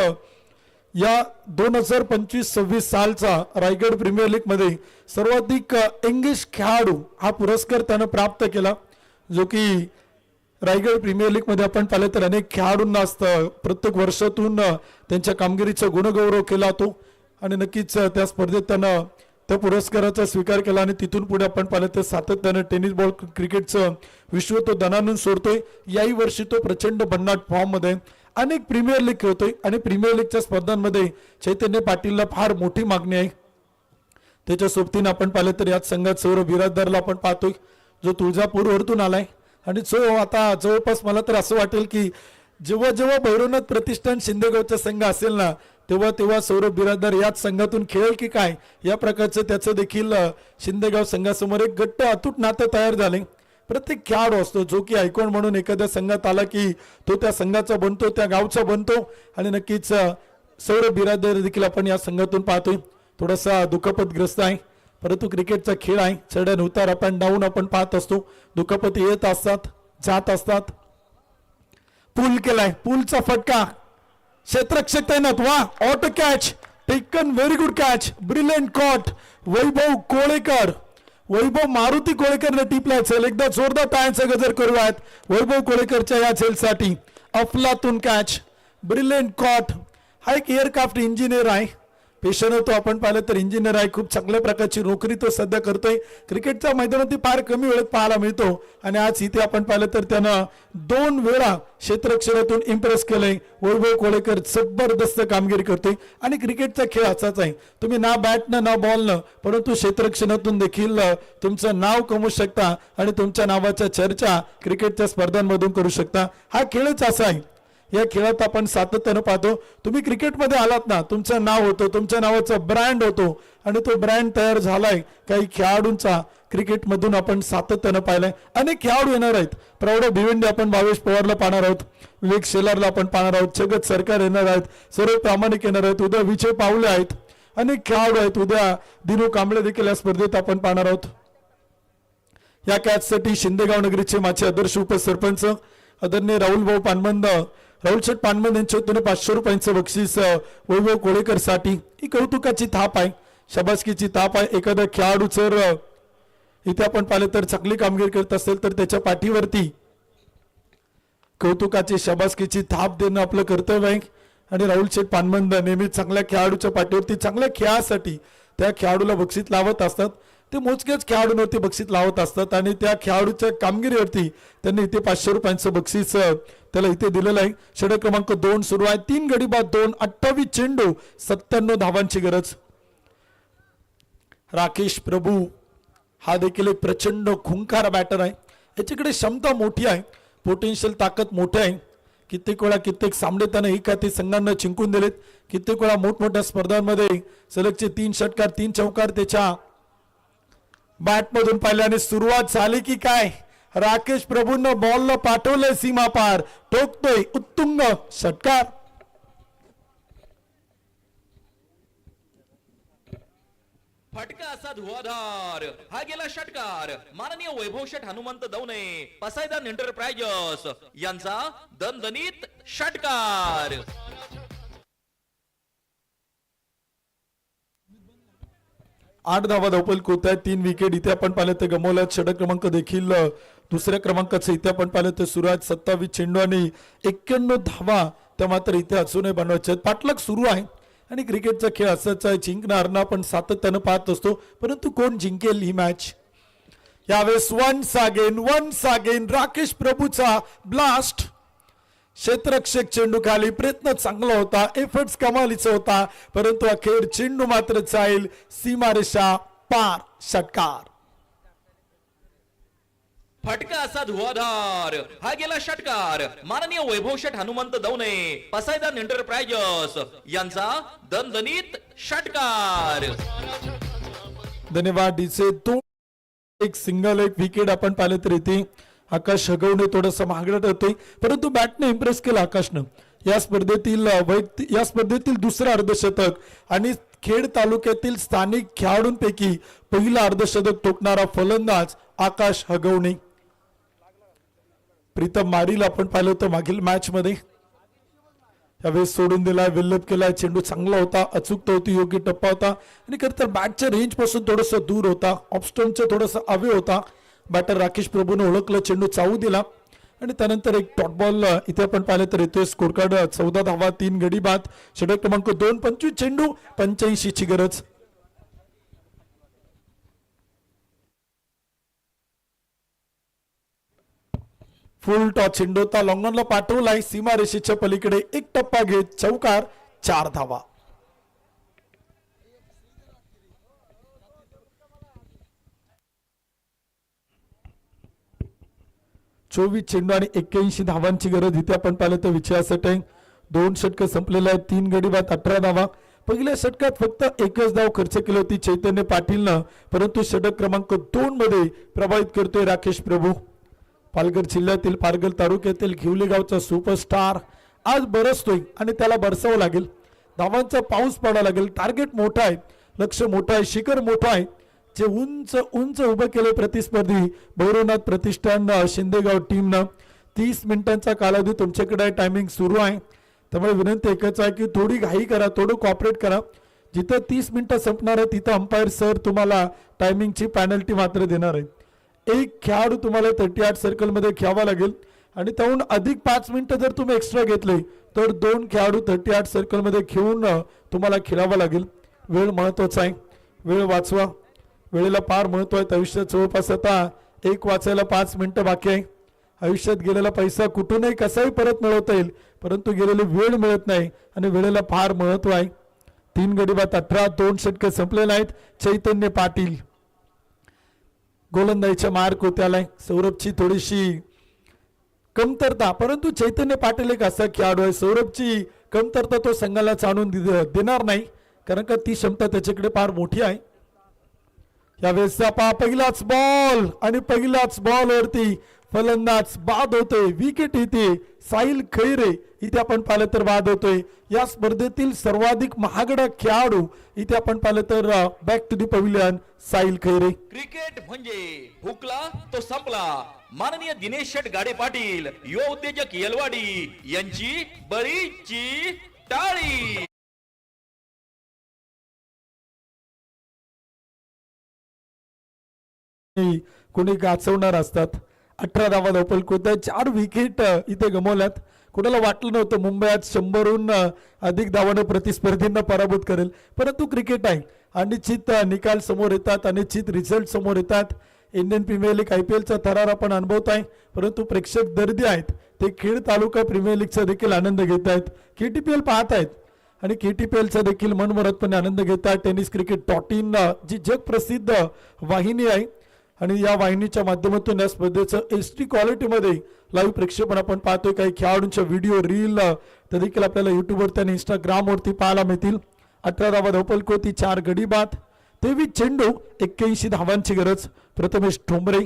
या 2025-26 सालचा रायगड प्रीमियर लीग मध्ये सर्वाधिक इंग्लिश खेळाडू हा पुरस्कार त्यानं प्राप्त केला, जो की रायगड प्रीमियर लीग मध्ये आपण पाहिलं तर अनेक खेळाडूंना असतं. प्रत्येक वर्षातून त्यांच्या कामगिरीचा गुणगौरव केला जातो आणि नक्कीच त्या स्पर्धेत त्यानं त्या पुरस्काराचा स्वीकार केला आणि तिथून पुढे आपण पाहिलं तर सातत्यानं टेनिस बॉल क्रिकेटचं विश्व तो दणानून सोडतोय. याही वर्षी तो प्रचंड भन्नाट फॉर्म मध्ये अनेक प्रीमियर लीग खेळतोय आणि प्रीमियर लीगच्या स्पर्धांमध्ये चैतन्य पाटीलला फार मोठी मागणी आहे. त्याच्या सोबतीनं आपण पाहिलं तर याच संघात सौरभ बिराजदारला आपण पाहतोय, जो तुळजापूरवरतून आलाय आणि जो आता जवळपास मला तर असं वाटेल की जेव्हा भैरवनाथ प्रतिष्ठान शिंदेगावचा संघ असेल ना तेव्हा सौरभ बिराजदार याच संघातून खेळेल की काय या प्रकारचं त्याचं देखील शिंदेगाव संघासमोर एक घट्ट अतूट नातं तयार झाले. प्रत्येक खेळाडू असतो जो की आयकॉन म्हणून एखाद्या संघात आला की तो त्या संघाचा बनतो, त्या गावचा बनतो आणि नक्कीच सौरभ बिराजदार देखील आपण या संघातून पाहतोय. थोडासा दुखापतग्रस्त आहे, परंतु क्रिकेटचा खेळ आहे. चढण उतार आपण डाऊन आपण पाहत असतो. दुखापती येत असतात, जात असतात. पूल केलाय, पूलचा फटका, क्षेत्ररक्षक तैनात. वा, auto catch taken, very good catch, brilliant caught. Vaibhav Kolekar, Vaibhav Maruti कोळेकरने टिपलाय चल. एकदा जोरदार टाळ्यांचा गजर करूयात वैभव कोळेकरच्या या झेलसाठी. अफलातून कॅच, ब्रिलियंट कॉट. हा एक एअरक्राफ्ट इंजिनियर आहे, पेशा तो आपण पाहिलं तर इंजिनियर आहे. खूप चांगल्या प्रकारची नोकरी तो सध्या करतोय. क्रिकेटच्या मैदानात फार कमी वेळेत पाहायला मिळतो आणि आज इथे आपण पाहिलं तर त्यानं 2 वेळा क्षेत्ररक्षणातून इम्प्रेस केलंय. वैभव कोळेकर जबरदस्त कामगिरी करतोय आणि क्रिकेटचा खेळ असाच आहे. तुम्ही ना बॅटनं ना बॉलनं परंतु क्षेत्ररक्षणातून देखील तुमचं नाव कमवू शकता आणि तुमच्या नावाच्या चर्चा क्रिकेटच्या स्पर्धांमधून करू शकता. हा खेळच असा आहे. या खेळात आपण सातत्यानं पाहतो. तुम्ही क्रिकेटमध्ये आलात ना तुमचं नाव होतं, तुमच्या नावाचा ब्रँड होतो आणि तो ब्रँड तयार झालाय काही खेळाडूंचा. क्रिकेटमधून आपण सातत्यानं पाहिलंय. अनेक खेळाडू येणार आहेत. प्रौढ भिवंडी आपण भावेश पवारला पाहणार आहोत, विवेक शेलारला आपण पाहणार आहोत, जगत सरकार येणार आहेत, सर्व प्रामाणिक येणार आहेत, उद्या विजय पावले आहेत, अनेक खेळाडू आहेत. उद्या दिनू कांबळे देखील या स्पर्धेत आपण पाहणार आहोत. या कॅचसाठी शिंदेगाव नगरीचे माझे आदर्श उपसरपंच आदरणीय राहुल भाऊ पानबंद, राहुल शेठ पानबंद यांच्या वतीने 500 रुपयांचं बक्षीस वैभव कोळेकर साठी. ही कौतुकाची थाप आहे, शाबासकीची थाप आहे. एखादा खेळाडू जर इथे आपण पाहिलं तर चांगली कामगिरी करत असेल तर त्याच्या पाठीवरती कौतुकाची शाबासकीची थाप देणं आपलं कर्तव्य आहे. आणि राहुल शेठ पानबंद नेहमी चांगल्या खेळाडूच्या पाठीवरती चांगल्या खेळासाठी त्या खेळाडूला बक्षीस लावत असतात. ते मोजक्याच खेळाडूंवरती बक्षीस लावत असतात आणि त्या खेळाडूच्या कामगिरीवरती त्यांनी इथे 500 रुपयांचं बक्षीस त्याला इथे दिलेलं आहे. षटक क्रमांक 2 सुरू आहे. 3 गडी बाद 2, 28 चेंडू, 97 धावांची गरज. राकेश प्रभू हा देखील एक प्रचंड खुंखार बॅटर आहे. याच्याकडे क्षमता मोठी आहे, पोटेन्शियल ताकद मोठी आहे. कित्येक वेळा कित्येक सामने त्यानं एकाती संघांना जिंकून दिलेत. कित्येक वेळा मोठमोठ्या स्पर्धांमध्ये सलगचे 3 षटकार 3 चौकार त्याच्या बॅटमधून पाहिले. आणि सुरुवात झाली की काय, राकेश प्रभूंना बॉलला पाठवलंय सीमा पार, ठोकतोय उत्तुंग षटकार. फटका असा धुवाधार, हा गेला षटकार. माननीय वैभव शेठ हनुमंत दवणे, पसायदान एंटरप्राइजेस यांचा दणदणीत षटकार. 8 धावा धावपल होत आहेत. 3 विकेट इथे आपण पाहिलं तर गमवल्यात. षटक क्रमांक देखील दुसऱ्या क्रमांकाचं इथे आपण पाहिलं तर सुरू आहेत. 27 चेंडू आणि 91 धावा त्या मात्र इथे अजूनही बनवायचे आहेत. पाठलाग सुरू आहे आणि क्रिकेटचा खेळ असाच आहे, जिंकणं हरणं आपण सातत्यानं पाहत असतो, परंतु कोण जिंकेल ही मॅच. यावेळेस वन्स अगेन राकेश प्रभूचा ब्लास्ट. क्षेत्ररक्षक चेंडू खाली, प्रयत्न चांगला होता, एफर्ट्स कमालीचा होता, परंतु अखेर चेंडू मात्र जाईल सीमारेषा पार. षटकार. फटका असा धुवाधार, हा गेला षटकार. माननीय वैभव शेठ हनुमंत दवणे, पसायदान एंटरप्राइजेस यांचा दणदणीत षटकार. धन्यवाद डीचे. तो एक सिंगल एक विकेट आपण पाहिलं तर इथे आकाश हगवणे थोडंसं महागडत होते, परंतु बॅटने इम्प्रेस केलं आकाशनं. या स्पर्धेतील दुसरं अर्धशतक आणि खेड तालुक्यातील स्थानिक खेळाडूंपैकी पहिला अर्धशतक ठोकणारा फलंदाज आकाश हगवणे. प्रीतम मारील आपण पाहिलं होतं मागील मॅच मध्ये, यावेळेस सोडून दिला, विल्लप केला. चेंडू चांगला होता, अचूकता होती, योग्य टप्पा होता आणि खरं तर बॅटच्या रेंज पासून थोडंसं दूर होता, ऑफस्टम्पच्या थोडंसं अवे होता. बॅटर राकेश प्रभूने ओळखलं, चेंडू चावू दिला आणि त्यानंतर एक डॉट बॉल इथे आपण पाहिलं तर येतोय. स्कोर कार्ड 14 धावा 3 गडी बाद. षटक क्रमांक 2, 25 चेंडू, 85 ची गरज. फुल टॉस चेंडू होता, लॉंगॉनला पाठवलाय सीमा रेषेच्या पलीकडे, एक टप्पा घेत चौकार, 4 धावा. 24 चेंडू आणि 81 धावांची गरज इथे आपण पाहिलं तर विजयासाठी. 2 षटकं संपलेले आहेत, 3 गडी बाद 18 धावा. पहिल्या षटकात फक्त एकच धाव खर्च केली होती चैतन्य पाटीलनं, परंतु षटक क्रमांक 2 मध्ये प्रभावित करतोय राकेश प्रभू. पालघर जिल्ह्यातील पारगल तालुक्यातील घेवली गावचा सुपरस्टार आज बरसतोय आणि त्याला बरसावं लागेल. धावांचा पाऊस पडावा लागेल. टार्गेट मोठा आहे, लक्ष मोठं आहे, शिखर मोठं आहे. जे उंच उंच उभं केले प्रतिस्पर्धी भैरवनाथ प्रतिष्ठान शिंदेगाव टीमनं. 30 मिनिटांचा कालावधी तुमच्याकडे टायमिंग सुरू आहे, त्यामुळे विनंती एकच आहे की थोडी घाई करा, थोडं कॉपरेट करा. जिथं 30 मिनिटं संपणार आहे तिथं अंपायर सर तुम्हाला टायमिंगची पॅनल्टी मात्र देणार आहे. एक खेळाडू तुम्हाला 38 सर्कलमध्ये खेळावा लागेल आणि त्याहून अधिक 5 मिनिटं जर तुम्ही एक्स्ट्रा घेतले तर 2 खेळाडू 38 सर्कलमध्ये खेळून तुम्हाला खेळावं लागेल. वेळ महत्वाचा आहे, वेळ वाचवा. वेळेला फार महत्व आहे. आयुष्यात जवळपास आता 1 वाचायला 5 मिनिटं बाकी आहे. आयुष्यात गेलेला पैसा कुठूनही कसाही परत मिळवता येईल, परंतु गेलेली वेळ मिळत नाही आणि वेळेला फार महत्व आहे. 3 गडी बाद 18, 2 षटकं संपलेले आहेत. चैतन्य पाटील गोलंदाजीच्या मार्क होत्याला. सौरभची थोडीशी कमतरता, परंतु चैतन्य पाटील एक असा खेळाडू आहे, सौरभची कमतरता तो संघाला आणून देणार नाही, कारण का ती क्षमता त्याच्याकडे फार मोठी आहे. यावेळेस पहिलाच बॉल आणि पहिल्याच बॉल वरती फलंदाज बाद होतोय. विकेट येते. साहिल खैरे इथे आपण पाहिलं तर बाद होतोय. या स्पर्धेतील सर्वाधिक महागडा खेळाडू इथे आपण पाहिलं तर back to the pavilion Sahil Khaire. Cricket म्हणजे हुकला तो संपला. माननीय दिनेश शेठ गाडे पाटील, युवा उद्योजक येलवाडी यांची बळीची टाळी. कोणी गाचवणार असतात 18 धावा धावपल होत आहे. 4 विकेट इथे गमावल्यात. कुणाला वाटलं नव्हतं मुंबई आज 100हून अधिक धावांना प्रतिस्पर्धींना पराभूत करेल, परंतु क्रिकेट आहे. अनिश्चित निकाल समोर येतात, अनिश्चित रिझल्ट समोर येतात. इंडियन प्रीमियर लीग IPLचा थरार आपण अनुभवत आहे, परंतु प्रेक्षक दर्दी आहेत ते खेड तालुका प्रीमियर लीगचा देखील आनंद घेत आहेत. KTPL पाहत आहेत आणि KTPLचा देखील मनमुरादपणे आनंद घेत आहेत. टेनिस क्रिकेट .in जी जगप्रसिद्ध वाहिनी आहे आणि या वाहिनीच्या माध्यमातून या स्पर्धेचं HD क्वालिटीमध्ये लाईव्ह प्रक्षेपण आपण पाहतोय. काही खेळाडूंच्या व्हिडिओ रील ते देखील आपल्याला युट्यूबवरती आणि इंस्टाग्रामवरती पाहायला मिळतील. 18 धावा धावपल होती, 4 गडी बाद, 23 चेंडू, 81 धावांची गरज. प्रथमेश ठोंबरे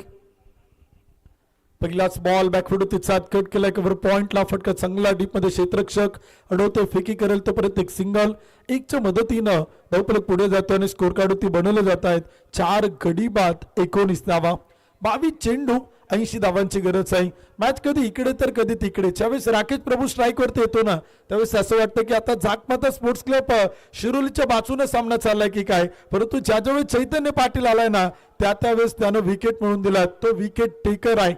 पहिलाच बॉल बॅकफूट होती, 7 कट केलाय, कव्हर पॉइंटला फटका चांगला, डीप मध्ये क्षेत्ररक्षक अडवते, फेकी करेल तो परत एक सिंगल. 1च्या मदतीनं धावपलक पुढे जातो आणि स्कोर कार्ड होती बनवले जात आहेत. 4 गडी बाद, 19 धावा, 22 चेंडू, 80 धावांची गरज आहे. मॅच कधी इकडे तर कधी तिकडे. ज्यावेळेस राकेश प्रभू स्ट्राईक वरती येतो ना, त्यावेळेस असं वाटतं की आता जागमाता स्पोर्ट्स क्लब शिरोलीच्या बाजूने सामना चाललाय की काय, परंतु ज्यावेळेस चैतन्य पाटील आलाय ना त्यावेळेस त्यानं विकेट मिळवून दिला. तो विकेट टेकर आहे.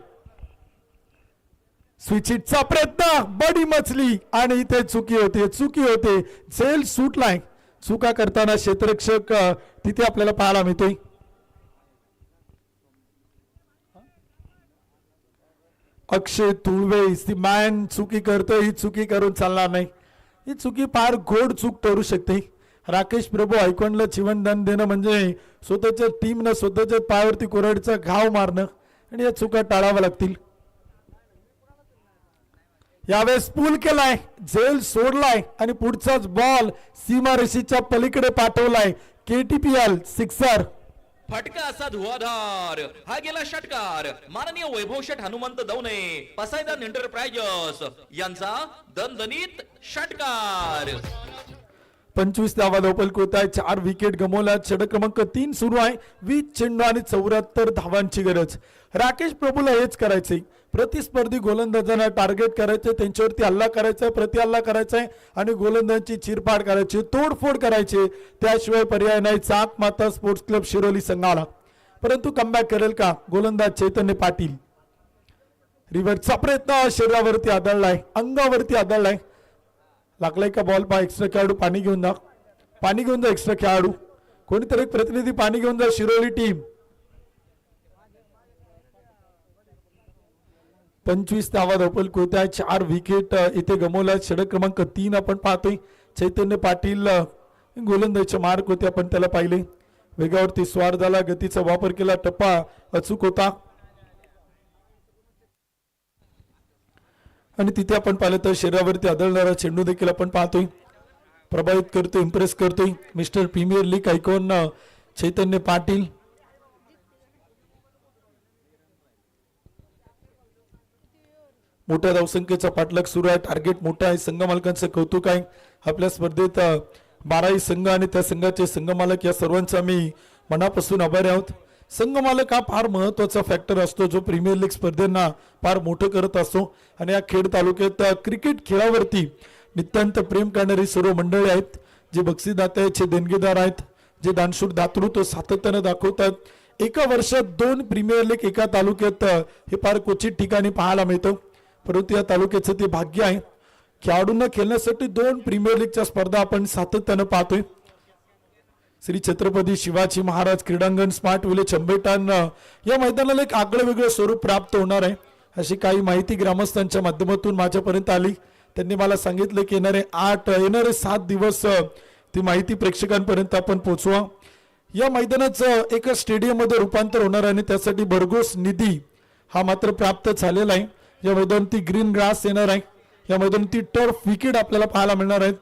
स्विचिटचा प्रयत्न, बडी मचली आणि इथे चुकी होते. झेल सुटलाय. चुका करताना क्षेत्ररक्षक तिथे आपल्याला पाहायला मिळतोय. अक्षय तुळवे ती मॅन चुकी करतोय. ही चुकी करून चालणार नाही. ही चुकी फार गोड चूक ठरू शकते. राकेश प्रभू आयकॉनला जीवनदान देणं म्हणजे स्वतःच्या टीमनं स्वतःच्या पायावरती कुऱ्हाडीचा घाव मारणं आणि या चुका टाळाव्या लागतील. यावेळेस पूल केलाय, झेल सोडलाय आणि पुढचाच बॉल सीमारेषेच्या पलीकडे पाठवलाय. KTPL sixer. फटका असा धुवाधार, हा गेला षटकार. माननीय वैभव शेठ हनुमंत दवणे, पसायदान एंटरप्राइजेस यांचा दणदणीत षटकार. 25 धावा धावपल होत आहे, 4 विकेट गमावल्या. षटक क्रमांक 3 सुरू आहे. 20 चेंडू आणि 74 धावांची गरज. राकेश प्रभूला हेच करायचे. प्रतिस्पर्धी गोलंदाजांना टार्गेट करायचे, त्यांच्यावरती हल्ला करायचा, प्रति हल्ला करायचा आणि गोलंदाजांची चिरफाड करायची, तोडफोड करायची. त्याशिवाय पर्याय नाही चाक माता स्पोर्ट्स क्लब शिरोली संघाला. परंतु कमबॅक करेल का गोलंदाज चैतन्य पाटील? रिव्हर्सचा प्रयत्न शरीरावरती आदळलाय, अंगावरती आदळलाय. लागलाय का बॉल? पा एक्स्ट्रा खेळाडू पाणी घेऊन जा एक्स्ट्रा खेळाडू. कोणीतरी एक प्रतिनिधी पाणी घेऊन जा. शिरोली टीम 25 धावा धावपल होत आहे, 4 विकेट इथे गमावल्या. षटक क्रमांक 3 आपण पाहतोय. चैतन्य पाटील गोलंदाजीचे मार्क होते, आपण त्याला पाहिले. वेगावरती स्वार झाला, गतीचा वापर केला, टप्पा अचूक होता आणि तिथे आपण पाहिलं तर शरीरावरती आदळणारा चेंडू देखील आपण पाहतोय. प्रभावित करतोय, इम्प्रेस करतोय मिस्टर प्रीमियर लीग आयकॉन चैतन्य पाटील. मोठ्या धावसंख्येचा पाठलाग सुरू आहे. टार्गेट मोठा आहे. संघ मालकांचं कौतुक आहे. आपल्या स्पर्धेत 12 संघ आणि त्या संघाचे संघ मालक या सर्वांचा आम्ही मनापासून आभारी आहोत. संघ मालक हा फार महत्वाचा फॅक्टर असतो जो प्रीमियर लीग स्पर्धेंना फार मोठं करत असतो. आणि या खेड तालुक्यात क्रिकेट खेळावरती नितांत प्रेम करणारी सर्व मंडळी आहेत, जे बक्षीसदात्याचे देणगीदार आहेत, जे दानशूर दातृत्व सातत्यानं दाखवतात. एका वर्षात 2 प्रीमियर लीग एका तालुक्यात हे फार क्वचित ठिकाणी पाहायला मिळतं, परंतु या तालुक्याचं ते भाग्य आहे. खेळाडूंना खेळण्यासाठी 2 प्रीमियर लीगच्या स्पर्धा आपण सातत्यानं पाहतोय. श्री छत्रपती शिवाजी महाराज क्रीडांगण स्मार्ट विलेज अंबेटान या मैदानाला एक आगळं वेगळं स्वरूप प्राप्त होणार आहे, अशी काही माहिती ग्रामस्थांच्या माध्यमातून माझ्यापर्यंत आली. त्यांनी मला सांगितलं की येणारे 7 दिवस ती माहिती प्रेक्षकांपर्यंत आपण पोहोचवा. या मैदानाचं एका स्टेडियम मध्ये रूपांतर होणार आहे आणि त्यासाठी भरघोस निधी हा मात्र प्राप्त झालेला आहे. या मैदानावरती ग्रीन ग्रास येणार आहे. या मैदानावरती टर्फ विकेट आपल्याला पाहायला मिळणार आहेत.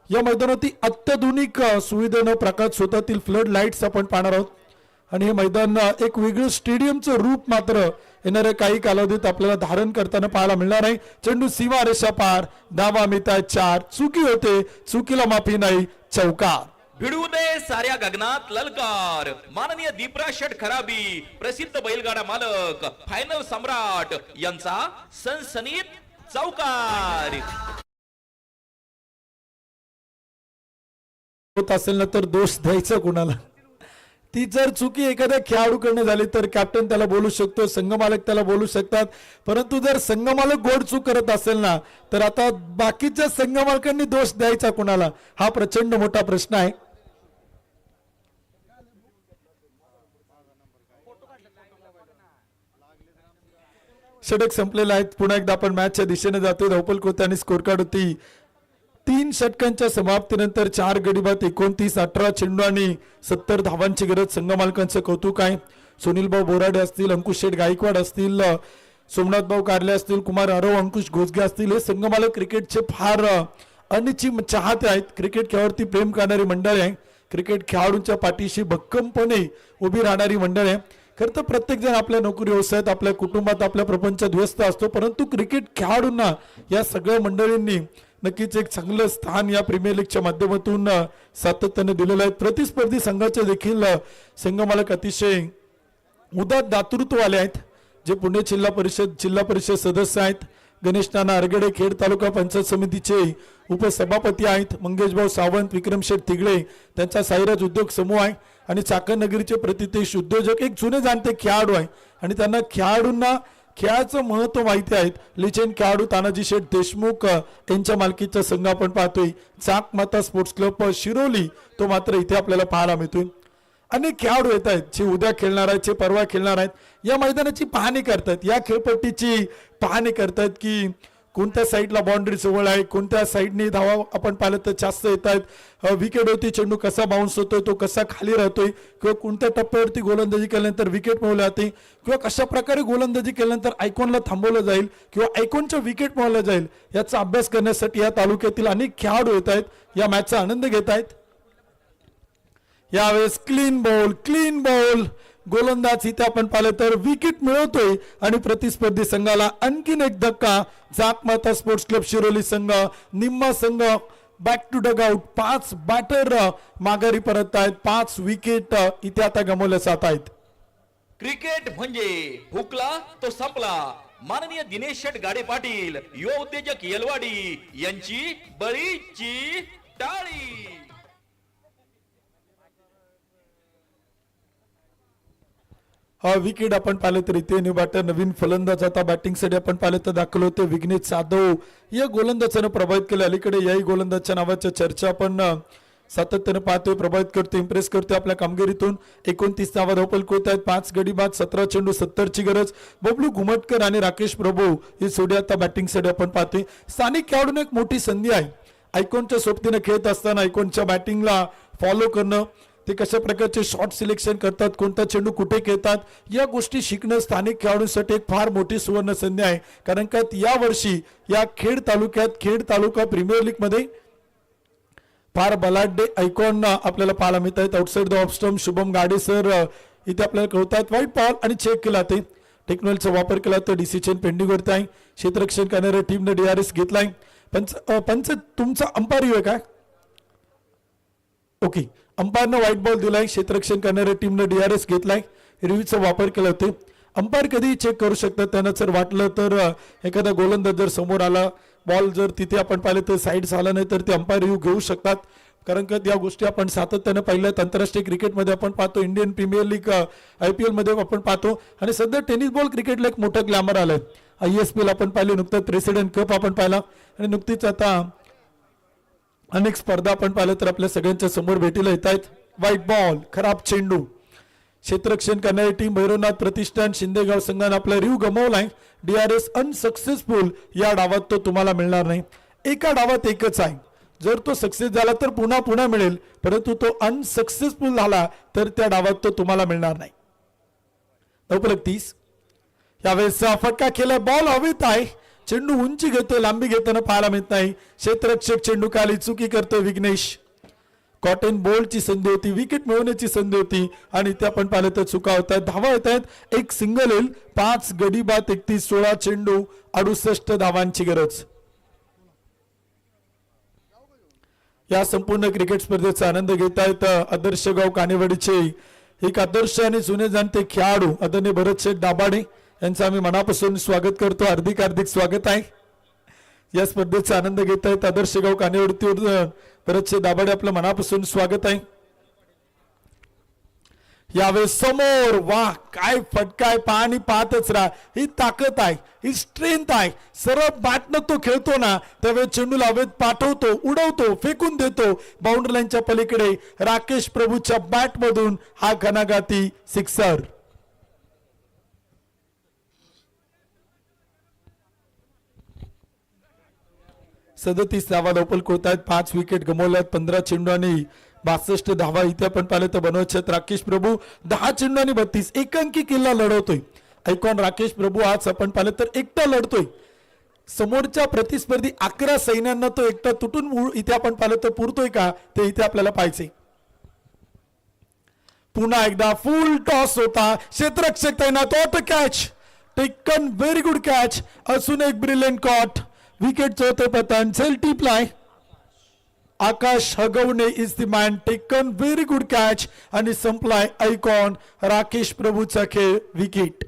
या मैदानावरती अत्याधुनिक सुविधेनं प्रकाश स्वतःतील फ्लड लाईट्स आपण पाहणार आहोत. आणि हे मैदान एक वेगळं स्टेडियमचं रूप मात्र येणाऱ्या काही कालावधीत आपल्याला धारण करताना पाहायला मिळणार आहे. चेंडू सीमा रेषा पार, धावा मिळतात 4. चुकी होते, चुकीला माफी नाही, चौकार. भिडू दे साऱ्या गगनात ललकार. माननीय दीपराज शेठ खराबी, प्रसिद्ध बैलगाडा मालक, फायनल सम्राट यांचा सनसनीत चौकार. होत असेल ना तर दोष द्यायचा कोणाला? ती जर चुकी एखाद्या खेळाडूकडनं झाली तर कॅप्टन त्याला बोलू शकतो, संघमालक त्याला बोलू शकतात. परंतु जर संघमालक गोड चूक करत असेल ना तर आता बाकीच्या संघमालकांनी दोष द्यायचा कोणाला, हा प्रचंड मोठा प्रश्न आहे. षटक संपलेले आहेत. पुन्हा एकदा आपण मॅचच्या दिशेने जातो. धावपल कोत्याने स्कोर कार्ड होती 3 षटकांच्या समाप्तीनंतर 4 गडी बाद 29, 18 चेंडू आणि 70 धावांची गरज. संघ मालकांचं कौतुक आहे. सुनील भाऊ बोराडे असतील, अंकुश शेठ गायकवाड असतील, सोमनाथ भाऊ कारले असतील, कुमार आरव, अंकुश घोसगे असतील, हे संघ मालक क्रिकेटचे फार अनिश्चित चाहते आहेत. क्रिकेट खेळावरती प्रेम करणारी मंडळी आहे. क्रिकेट खेळाडूंच्या पाठीशी भक्कमपणे उभी राहणारी मंडळी आहे. खरं तर प्रत्येक जण आपल्या नोकरी व्यवसायात, आपल्या कुटुंबात, आपल्या प्रपंचात व्यस्त असतो, परंतु क्रिकेट खेळाडूंना या सगळ्या मंडळींनी नक्कीच एक चांगलं स्थान या प्रीमियर लीगच्या माध्यमातून सातत्याने दिलेलं आहे. प्रतिस्पर्धी संघाचे देखील संघ मालक अतिशय उदात्त दातृत्ववाले आहेत, जे पुणे जिल्हा परिषद सदस्य आहेत. गणेश नाना अरगडे खेड तालुका पंचायत समितीचे उपसभापती आहेत. मंगेशभाऊ सावंत, विक्रम शेठ तिगळे त्यांचा साईराज उद्योग समूह आहे. आणि चाकण नगरीचे प्रतितेश उद्योजक एक जुने जाणते खेळाडू आहे आणि त्यांना खेळाडूंना खेळाचं महत्व माहिती आहे. लिजेंड खेळाडू तानाजी शेठ देशमुख यांच्या मालकीचा संघ आपण पाहतोय. चाक माता स्पोर्ट्स क्लब शिरोली, तो मात्र इथे आपल्याला पाहायला मिळतोय. अनेक खेळाडू येत आहेत जे उद्या खेळणार आहेत, जे परवा खेळणार आहेत. या मैदानाची पाहणी करतात, या खेळपट्टीची पाहणी करतात की कोणत्या साईडला बाउंड्री जवळ आहे, कोणत्या साईडने धावा आपण पाहिलं तर जास्त येत आहेत, विकेट होती, चेंडू कसा बाउन्स होतोय, तो कसा खाली राहतोय, किंवा कोणत्या टप्प्यावरती गोलंदाजी केल्यानंतर विकेट मिळवली जाते, किंवा कशा प्रकारे गोलंदाजी केल्यानंतर आयकॉनला थांबवलं जाईल किंवा आयकॉनच्या विकेट मिळवलं जाईल, याचा अभ्यास करण्यासाठी या तालुक्यातील अनेक खेळाडू येत आहेत, या मॅचचा आनंद घेत आहेत. यावेळेस क्लीन बॉल गोलंदाज इथे आपण पाहिलं तर विकेट मिळवतोय आणि प्रतिस्पर्धी संघाला आणखीन एक धक्का. जाकमाता स्पोर्ट्स क्लब शिरोली संघ, निम्मा संघ back to dugout. 5 batter माघारी परत आहेत. 5 विकेट इथे आता गमावल्या जात आहेत. क्रिकेट म्हणजे हुकला तो संपला. माननीय दिनेश शेठ गाडे पाटील, युवा उद्योजक येलवाडी यांची बळीची टाळी. हा विकेट आपण पाहिलं तर इथे निबाटर नवीन फलंदाज आता बॅटिंगसाठी आपण पाहिलं तर दाखल होते. विघ्नेश जाधव या गोलंदाजानं प्रभावित केलं. अलीकडे याही गोलंदाजच्या नावाच्या चर्चा आपण सातत्याने पाहतोय. प्रभावित करतो, इम्प्रेस करतोय आपल्या कामगिरीतून. 29 धावा धावपल कोत आहेत. 5 गडी बाद, 17 चेंडू, 70 ची गरज. बबलू घुमटकर आणि राकेश प्रभू ही जोडी आता बॅटिंगसाठी आपण पाहतोय. स्थानिक खेळाडूंना एक मोठी संधी आहे. आयकॉनच्या सोबतीने खेळत असताना आयकॉनच्या बॅटिंगला फॉलो करणं, ते कशा प्रकारचे शॉट सिलेक्शन करतात, कोणता चेंडू कुठे खेळतात, या गोष्टी शिकणं स्थानिक खेळाडूंसाठी एक फार मोठी सुवर्ण संधी आहे. कारण का या वर्षी या खेड तालुका प्रीमियर लीग मध्ये फार बलाढ्य आयकॉन आपल्याला पाहायला मिळत आहेत. Outside the off stump Shubham Gade sir इथे आपल्याला कळतात. व्हाईट बॉल आणि चेक केला, ते टेक्नॉलॉजीचा वापर केला तर डिसिजन पेंडिंग वरती आहे. क्षेत्ररक्षण करणाऱ्या टीमने DRS घेतलाय. पंच तुमचा अंपायर आहे काय? ओके, अंपायरनं व्हाईट बॉल दिलाय. क्षेत्ररक्षण करणाऱ्या टीमने DRS घेतलाय. रिव्ह्यूचा वापर केला होते. अंपायर कधीही चेक करू शकतात. त्यांना जर वाटलं तर एखादा गोलंदाज जर समोर आला, बॉल जर तिथे आपण पाहिलं तर साईड झाला नाही तर ते अंपायर रिव्ह्यू घेऊ शकतात. कारण का या गोष्टी आपण सातत्याने पाहिल्यात. आंतरराष्ट्रीय क्रिकेटमध्ये आपण पाहतो, इंडियन प्रीमियर लीग IPL मध्ये आपण पाहतो, आणि सध्या टेनिस बॉल क्रिकेटला एक मोठं ग्लॅमर आलंय. ISPL आपण पाहिले, नुकताच प्रेसिडेंट कप आपण पाहिला, आणि नुकतीच आता अनेक स्पर्धा आपण पाहिलं तर आपल्या सगळ्यांच्या समोर भेटीला येत आहेत. व्हाईट बॉल, खराब चेंडू. क्षेत्ररक्षण करणारी टीम भैरवनाथ प्रतिष्ठान शिंदेगाव संघाने आपला रिव्ह्यू गमावलाय. DRS unsuccessful. या डावात तो तुम्हाला मिळणार नाही. एका डावात एकच आहे. जर तो सक्सेस झाला तर पुन्हा मिळेल, परंतु तो अनसक्सेसफुल झाला तर त्या डावात तो तुम्हाला मिळणार नाही. 30 यावेळेस फटका केला. बॉल हवेत आहे. चेंडू उंची घेतोय, लांबी घेताना पाहायला मिळत नाही. क्षेत्ररक्षक चेंडू खाली चुकी करतोय विघ्नेश. कॉटन बॉलची संधी होती, विकेट मिळवण्याची संधी होती, आणि ते आपण पाहिलं तर चुका होत आहेत. धावा येत आहेत. एक सिंगल येईल. 5 गडी बाद, 31, 16 चेंडू, 68 धावांची गरज. या संपूर्ण क्रिकेट स्पर्धेचा आनंद घेत आहेत आदर्श गाव कानेवाडीचे एक आदर्श आणि जुने जाणते खेळाडू आदरणीय भरत शेठ दाभाडे यांचं आम्ही मनापासून स्वागत करतो. हार्दिक स्वागत आहे. या स्पर्धेचा आनंद घेत आहेत आदर्श गाव कानेवाडीवर भरत शेठ दाभाडे, आपलं मनापासून स्वागत आहे. यावेळेस समोर, वाह काय फटका आहे, पाणी पाहतच राहा. ही ताकद आहे, ही स्ट्रेंथ आहे. सरळ बॅटनं तो खेळतो ना त्यावेळेस चेंडूला हवेत पाठवतो, उडवतो, फेकून देतो बाउंड्री लाईनच्या पलीकडे. राकेश प्रभूच्या बॅट मधून हा घणाघाती सिक्सर. सदतीस धावा धावपल कोत आहेत. 5 विकेट गमावल्यात. 15 चेंडू आणि 62 धावा. इथे आपण पाहिलं तर बनवत राकेश प्रभू 10 चेंडू आणि 32 एकांकी किल्ला लढवतोय. ऐकॉन राकेश प्रभू आज आपण पाहिलं तर एकटा लढतोय. समोरच्या प्रतिस्पर्धी 11 सैन्यांना तो एकटा तुटून इथे आपण पाहिलं तर पुरतोय का ते इथे आपल्याला पाहायचे. पुन्हा एकदा फुल टॉस होता. क्षेत्ररक्षक तैनात. Out catch taken. Very good catch. असून एक ब्रिलियंट कॉट. विकेट चौथे पतन. सेल्टी प्लाय. Akash Hagawane is the man. Taken. Very good catch आणि संपलाय आयकॉन राकेश प्रभूचा खेळ. विकेट.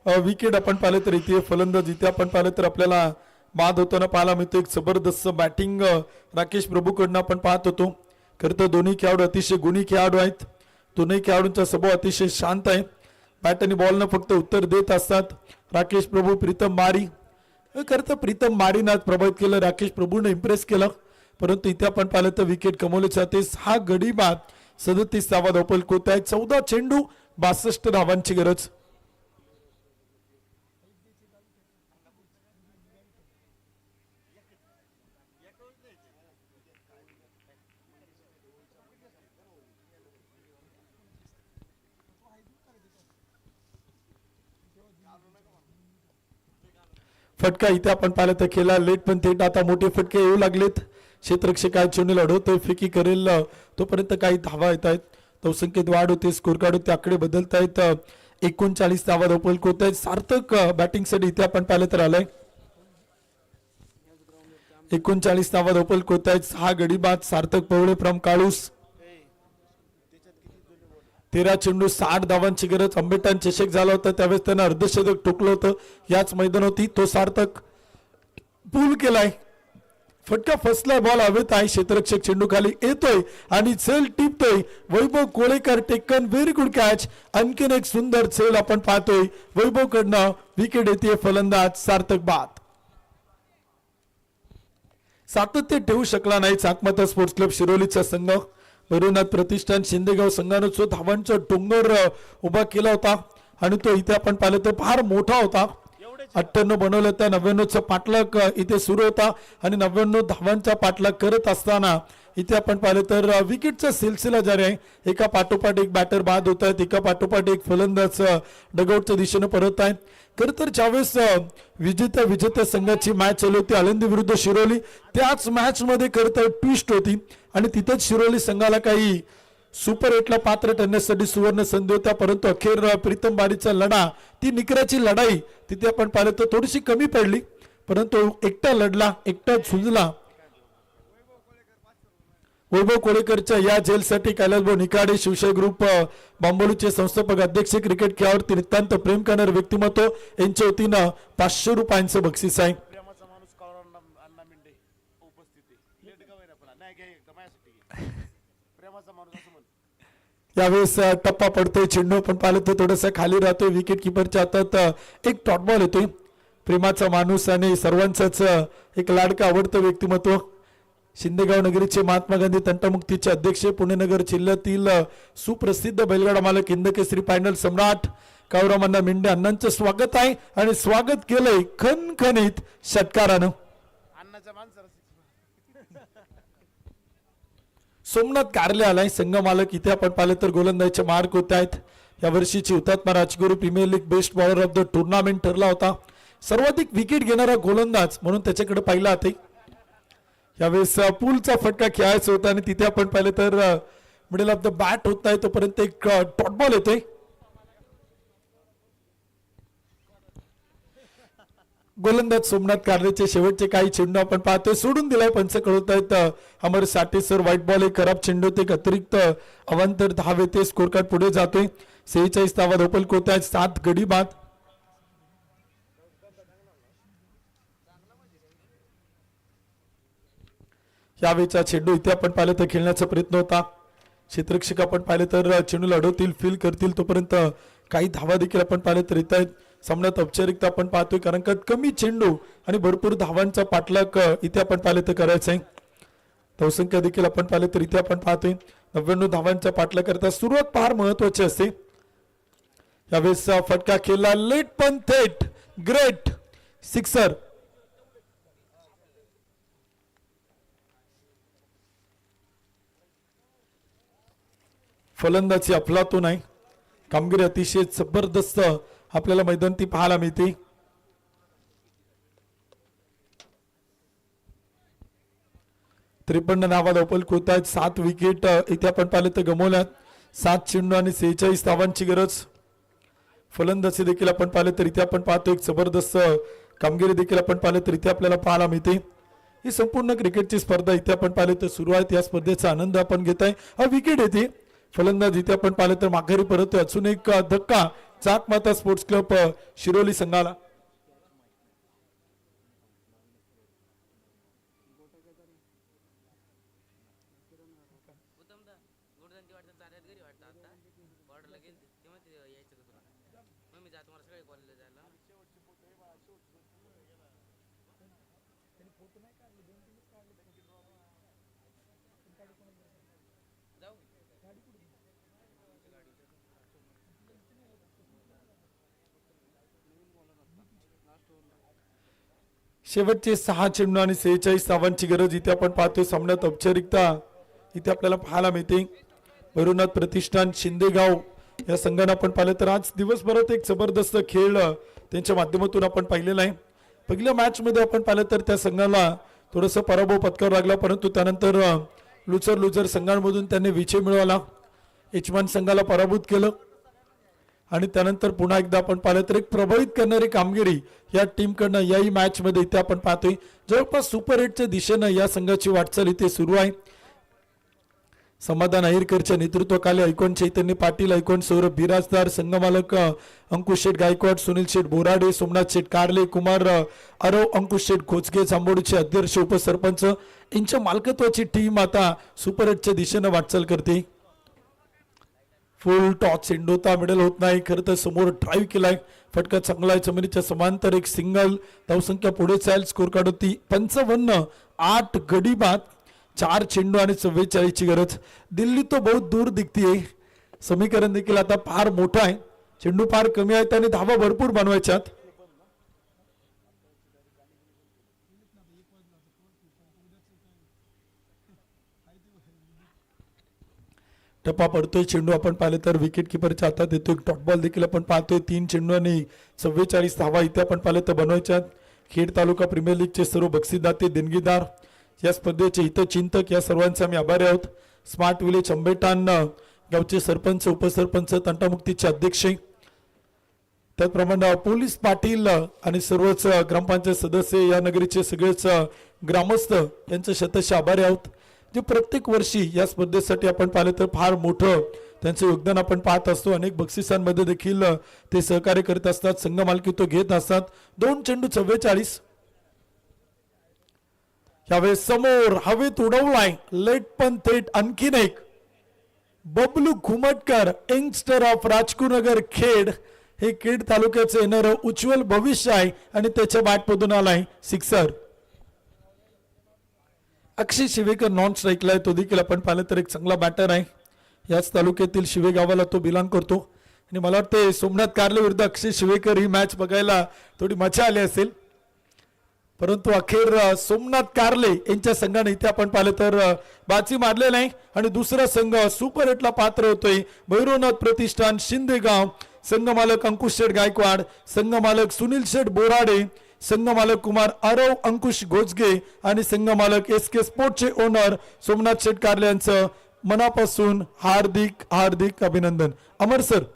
विकेट आपण पाहिलं तर इथे फलंदाज इथे आपण पाहिलं तर आपल्याला बाद होताना पाहायला मिळतो. एक जबरदस्त बॅटिंग राकेश प्रभूकडनं आपण पाहत होतो. खरं तर दोन्ही खेळाडू अतिशय गुणी खेळाडू आहेत. दोन्ही खेळाडूंचा स्वभाव अतिशय शांत आहे. बॅट आणि बॉलनं फक्त उत्तर देत असतात. राकेश प्रभू प्रीतम बारी. खरं तर प्रीतम बारीनं आज प्रभावित केलं. राकेश प्रभूने इम्प्रेस केलं. परंतु इथे आपण पाहिलं तर विकेट कमवले जाते. 6 गडी बाद. 37 धावा धावपल कोत आहे. 14 चेंडू 62 धावांची गरज. फटका इथे आपण पाहिलं तर खेळा लेट पण थेट आता मोठे फटके येऊ लागलेत. क्षेत्ररक्षक काय चेंडू लढवतोय. फेकी करेल तोपर्यंत काही धावा येत आहेत. धावसंख्येत वाढ होते. स्कोर कार्ड होते. आकडे बदलत आहेत. 39 धावा धावपल होत आहेत. सार्थक बॅटिंगसाठी इथे आपण पाहिलं तर आलंय. 39 धावा धावपल होत आहेत. 6 गडी बाद. सार्थक पवळे फ्रॉम काळूस. 13 चेंडू 60 धावांची गरज. आंबेटान चषक झाला होता त्यावेळेस त्यानं अर्धशतक ठोकलं होतं याच मैदानावरती. तो सार्थक पूल केलाय. फटका फसलाय. बॉल हवेत आहे. क्षेत्ररक्षक चेंडू खाली येतोय आणि सेल टिपतोय. Vaibhav Kolekar taken. Very good catch. आणखीन एक सुंदर सेल आपण पाहतोय वैभव कडनं. विकेट येते. फलंदाज सार्थक बाद. सातत्य ठेवू शकला नाही चाकमाता स्पोर्ट्स क्लब शिरोलीचा संघ. भैरवनाथ प्रतिष्ठान शिंदेगाव संघानं जो धावांचा डोंगर उभा केला होता आणि तो इथे आपण पाहिलं तर फार मोठा होता. 98 बनवलं त्या 99चा पाठलाग इथे सुरू होता आणि 99 धावांचा पाठलाग करत असताना इथे आपण पाहिलं तर विकेटचा सिलसिला जारी आहे. एका पाठोपाठ एक बॅटर बाद होत आहेत. एका पाठोपाठ एक फलंदाज डगआउटच्या दिशेने परत आहे. खर तर ज्यावेळेस विजेत्या संघाची मॅच चालू होती आळंदी विरुद्ध शिरोली त्याच मॅच मध्ये खर तर ट्विस्ट होती आणि तिथेच शिरोली संघाला काही सुपर 8ला पात्र ठरण्यासाठी सुवर्ण संधी होता. परंतु अखेर प्रीतम बारीचा लढा ती निकराची लढाई तिथे आपण पाहिलं तर थोडीशी कमी पडली. परंतु एकटा लढला. एकटा झुंजला. वैभव कोळेकरच्या या जेलसाठी कैलासभाऊ निकाडे शिवशाही ग्रुप बांबोलीचे संस्थापक अध्यक्ष क्रिकेट खेळावरती नितांत प्रेम करणारे व्यक्तिमत्व यांच्या वतीनं 500 रुपयांचं बक्षीस आहे. यावेळेस टप्पा पडतोय. चेंडू आपण पाहिलं तर थोडंसं खाली राहतोय. विकेट किपरच्या हातात एक डॉट बॉल येतोय. प्रेमाचा माणूस आणि सर्वांचाच एक लाडकं आवडतं व्यक्तिमत्व. शिंदेगाव नगरीचे महात्मा गांधी तंटमुक्तीचे अध्यक्ष. पुणे नगर जिल्ह्यातील सुप्रसिद्ध बैलगाडा मालक हिंदकेसरी फायनल सम्राट कावरामण्णा मेंढे अण्णांचं स्वागत आहे आणि स्वागत केलंय खणखणीत षटकारानं. सोमनाथ कारले आलाय संघ मालक. इथे आपण पाहिलं तर गोलंदाजीचे मार्क होत आहेत. या वर्षीची Hutatma Rajguru premier league best bowler of the tournament ठरला होता. सर्वाधिक विकेट घेणारा गोलंदाज म्हणून त्याच्याकडे पाहिला आहे. यावेळेस पूलचा फटका खेळायचा होता आणि तिथे आपण पाहिलं तर मिडल ऑफ द बॅट होत नाही तोपर्यंत एक डॉट बॉल येतोय. गोलंदाज सोमनाथ कारलेचे शेवटचे काही चेंडू आपण पाहतोय. सोडून दिलाय. पंच कळवत आहेत अमर साठे सर. व्हाईट बॉल एक खराब चेंडू होते. अतिरिक्त अवांतर धाव येते. स्कोर कार्ड पुढे जातोय. 46 धावा धावपल होत आहेत. 7 गडी बाद. यावेळेचा चेंडू इथे आपण पाहिलं तर खेळण्याचा प्रयत्न होता. क्षेत्ररक्षक आपण पाहिलं तर चेंडू लढवतील, फील करतील, तोपर्यंत काही धावा देखील आपण पाहिलं तर येत आहेत. सामन्यात औपचारिकता आपण पाहतोय कारण का कमी चेंडू आणि भरपूर धावांचा पाठलाग इथे आपण पाहिलं तर करायचं आहे. धावसंख्या देखील आपण पाहिलं तर इथे आपण पाहतोय 99 धावांचा पाठलाग करता सुरुवात फार महत्वाची असते. यावेळेस फटका खेळला, लेट पण थेट, ग्रेट सिक्सर. फलंदाजी अफलातून आहे. कामगिरी अतिशय जबरदस्त आपल्याला मैदानी पाहायला मिळते. त्रेपन्न धावा धावपल होत आहेत. 7 विकेट इथे आपण पाहिलं तर गमावल्यात. 7 चेंडू आणि 46 धावांची गरज. फलंदाजी देखील आपण पाहिलं तर इथे आपण पाहतो एक जबरदस्त कामगिरी देखील आपण पाहिलं तर इथे आपल्याला पाहायला मिळते. ही संपूर्ण क्रिकेटची स्पर्धा इथे आपण पाहिलं तर सुरू आहे. या स्पर्धेचा आनंद आपण घेत आहे. हा विकेट येते. फलंदाज इथे आपण पाहिलं तर माघारी परत अजून एक धक्का जाकमाता स्पोर्ट्स क्लब शिरोली संघाला. शेवटचे 6 चेंडू आणि 46 धावांची गरज इथे आपण पाहतोय. सामन्यात औपचारिकता इथे आपल्याला पाहायला मिळते. भैरवनाथ प्रतिष्ठान शिंदेगाव या संघाने आपण पाहिलं तर आज दिवसभरात एक जबरदस्त खेळ त्यांच्या माध्यमातून आपण पाहिलेला आहे. पहिल्या मॅच मध्ये आपण पाहिलं तर त्या संघाला थोडंसं पराभव पत्करावा लागला, परंतु त्यानंतर लुझर संघांमधून त्यांनी विजय मिळवला. यजमान संघाला पराभूत केलं आणि त्यानंतर पुन्हा एकदा आपण पाहिलं तर एक प्रभावित करणारी कामगिरी या टीमकडनं याही मॅच मध्ये इथे आपण पाहतोय. जवळपास सुपर 8च्या दिशेनं या संघाची वाटचाल इथे सुरू आहे. समाधान अहिरकरच्या नेतृत्वाखाली ऐकॉन चैतन्य पाटील, ऐकॉन सौरभ बिराजदार, संघमालक अंकुश शेठ गायकवाड, सुनील शेठ बोराडे, सोमनाथ शेठ कारले, कुमार आरव, अंकुश शेठ खोचगे, जांभोडीचे अध्यक्ष, उपसरपंच यांच्या मालकत्वाची टीम आता सुपर 8च्या दिशेनं वाटचाल करते. फुल टॉस चेंडूता मिडल होत नाही. खरं तर समोर ड्राईव्ह केलाय, फटका चांगला आहे. जमिनीच्या समांतर एक सिंगल. धावसंख्या पुढे जाईल. स्कोर कार्ड होती 55. 8 गडी बाद, 4 चेंडू आणि 44 ची गरज. दिल्ली तो बहुत दूर दिखतीये. समीकरण देखील आता फार मोठं आहे. चेंडू फार कमी आहेत आणि धावा भरपूर बनवायच्यात. टप्पा पडतोय. चेंडू आपण पाहिलं तर विकेट किपरच्या हातात येतो. एक डॉट बॉल देखील आपण पाहतोय. 3 चेंडू आणि 44 धावा इथे आपण पाहिलं तर बनवायच्यात. खेड तालुका प्रीमियर लीगचे सर्व बक्षीसदाते, देणगीदार, या स्पर्धेचे हितचिंतक या सर्वांचे आम्ही आभारी आहोत. स्मार्ट विलेज अंबेटान गावचे सरपंच, उपसरपंच, तंटामुक्तीचे अध्यक्ष, त्याचप्रमाणे पोलीस पाटील आणि सर्वच ग्रामपंचायत सदस्य, या नगरीचे सगळेच ग्रामस्थ यांचे शतश आभारी आहोत. जे प्रत्येक वर्षी या स्पर्धेसाठी आपण पाहिलं तर फार मोठं त्यांचं योगदान आपण पाहत असतो. अनेक बक्षिसांमध्ये देखील ते सहकार्य करत असतात. संघ मालकी तो घेत असतात. 2 चेंडू 44. यावेळेस समोर हवेत उडवलाय, लेट पण थेट. आणखीन एक बबलू घुमटकर, यंगस्टर ऑफ राजकुनगर खेड. हे खेड तालुक्याचे येणारं उज्ज्वल भविष्य आहे आणि त्याच्या बॅटमधून आलाय सिक्सर. अक्षय शिवेकर नॉन स्ट्राईकला आहे. तो देखील आपण पाहिलं तर एक चांगला बॅटर आहे. याच तालुक्यातील शिवे गावाला तो बिलॉंग करतो आणि मला वाटते सोमनाथ कारले विरुद्ध अक्षय शिवेकर ही मॅच बघायला थोडी मजा आली असेल, परंतु अखेर सोमनाथ कारले यांच्या संघाने इथे आपण पाहिलं तर बाजी मारले नाही आणि दुसरा संघ सुपर 8ला पात्र होतोय. भैरवनाथ प्रतिष्ठान शिंदेगाव. संघ मालक अंकुश शेठ गायकवाड, संघ मालक सुनील शेठ बोराडे, संघ मालक कुमार आरव, अंकुश गोजगे आणि संघ मालक SK स्पोर्टचे ओनर सोमनाथ शेठ कारले यांचं मनापासून हार्दिक हार्दिक अभिनंदन. अमर सर.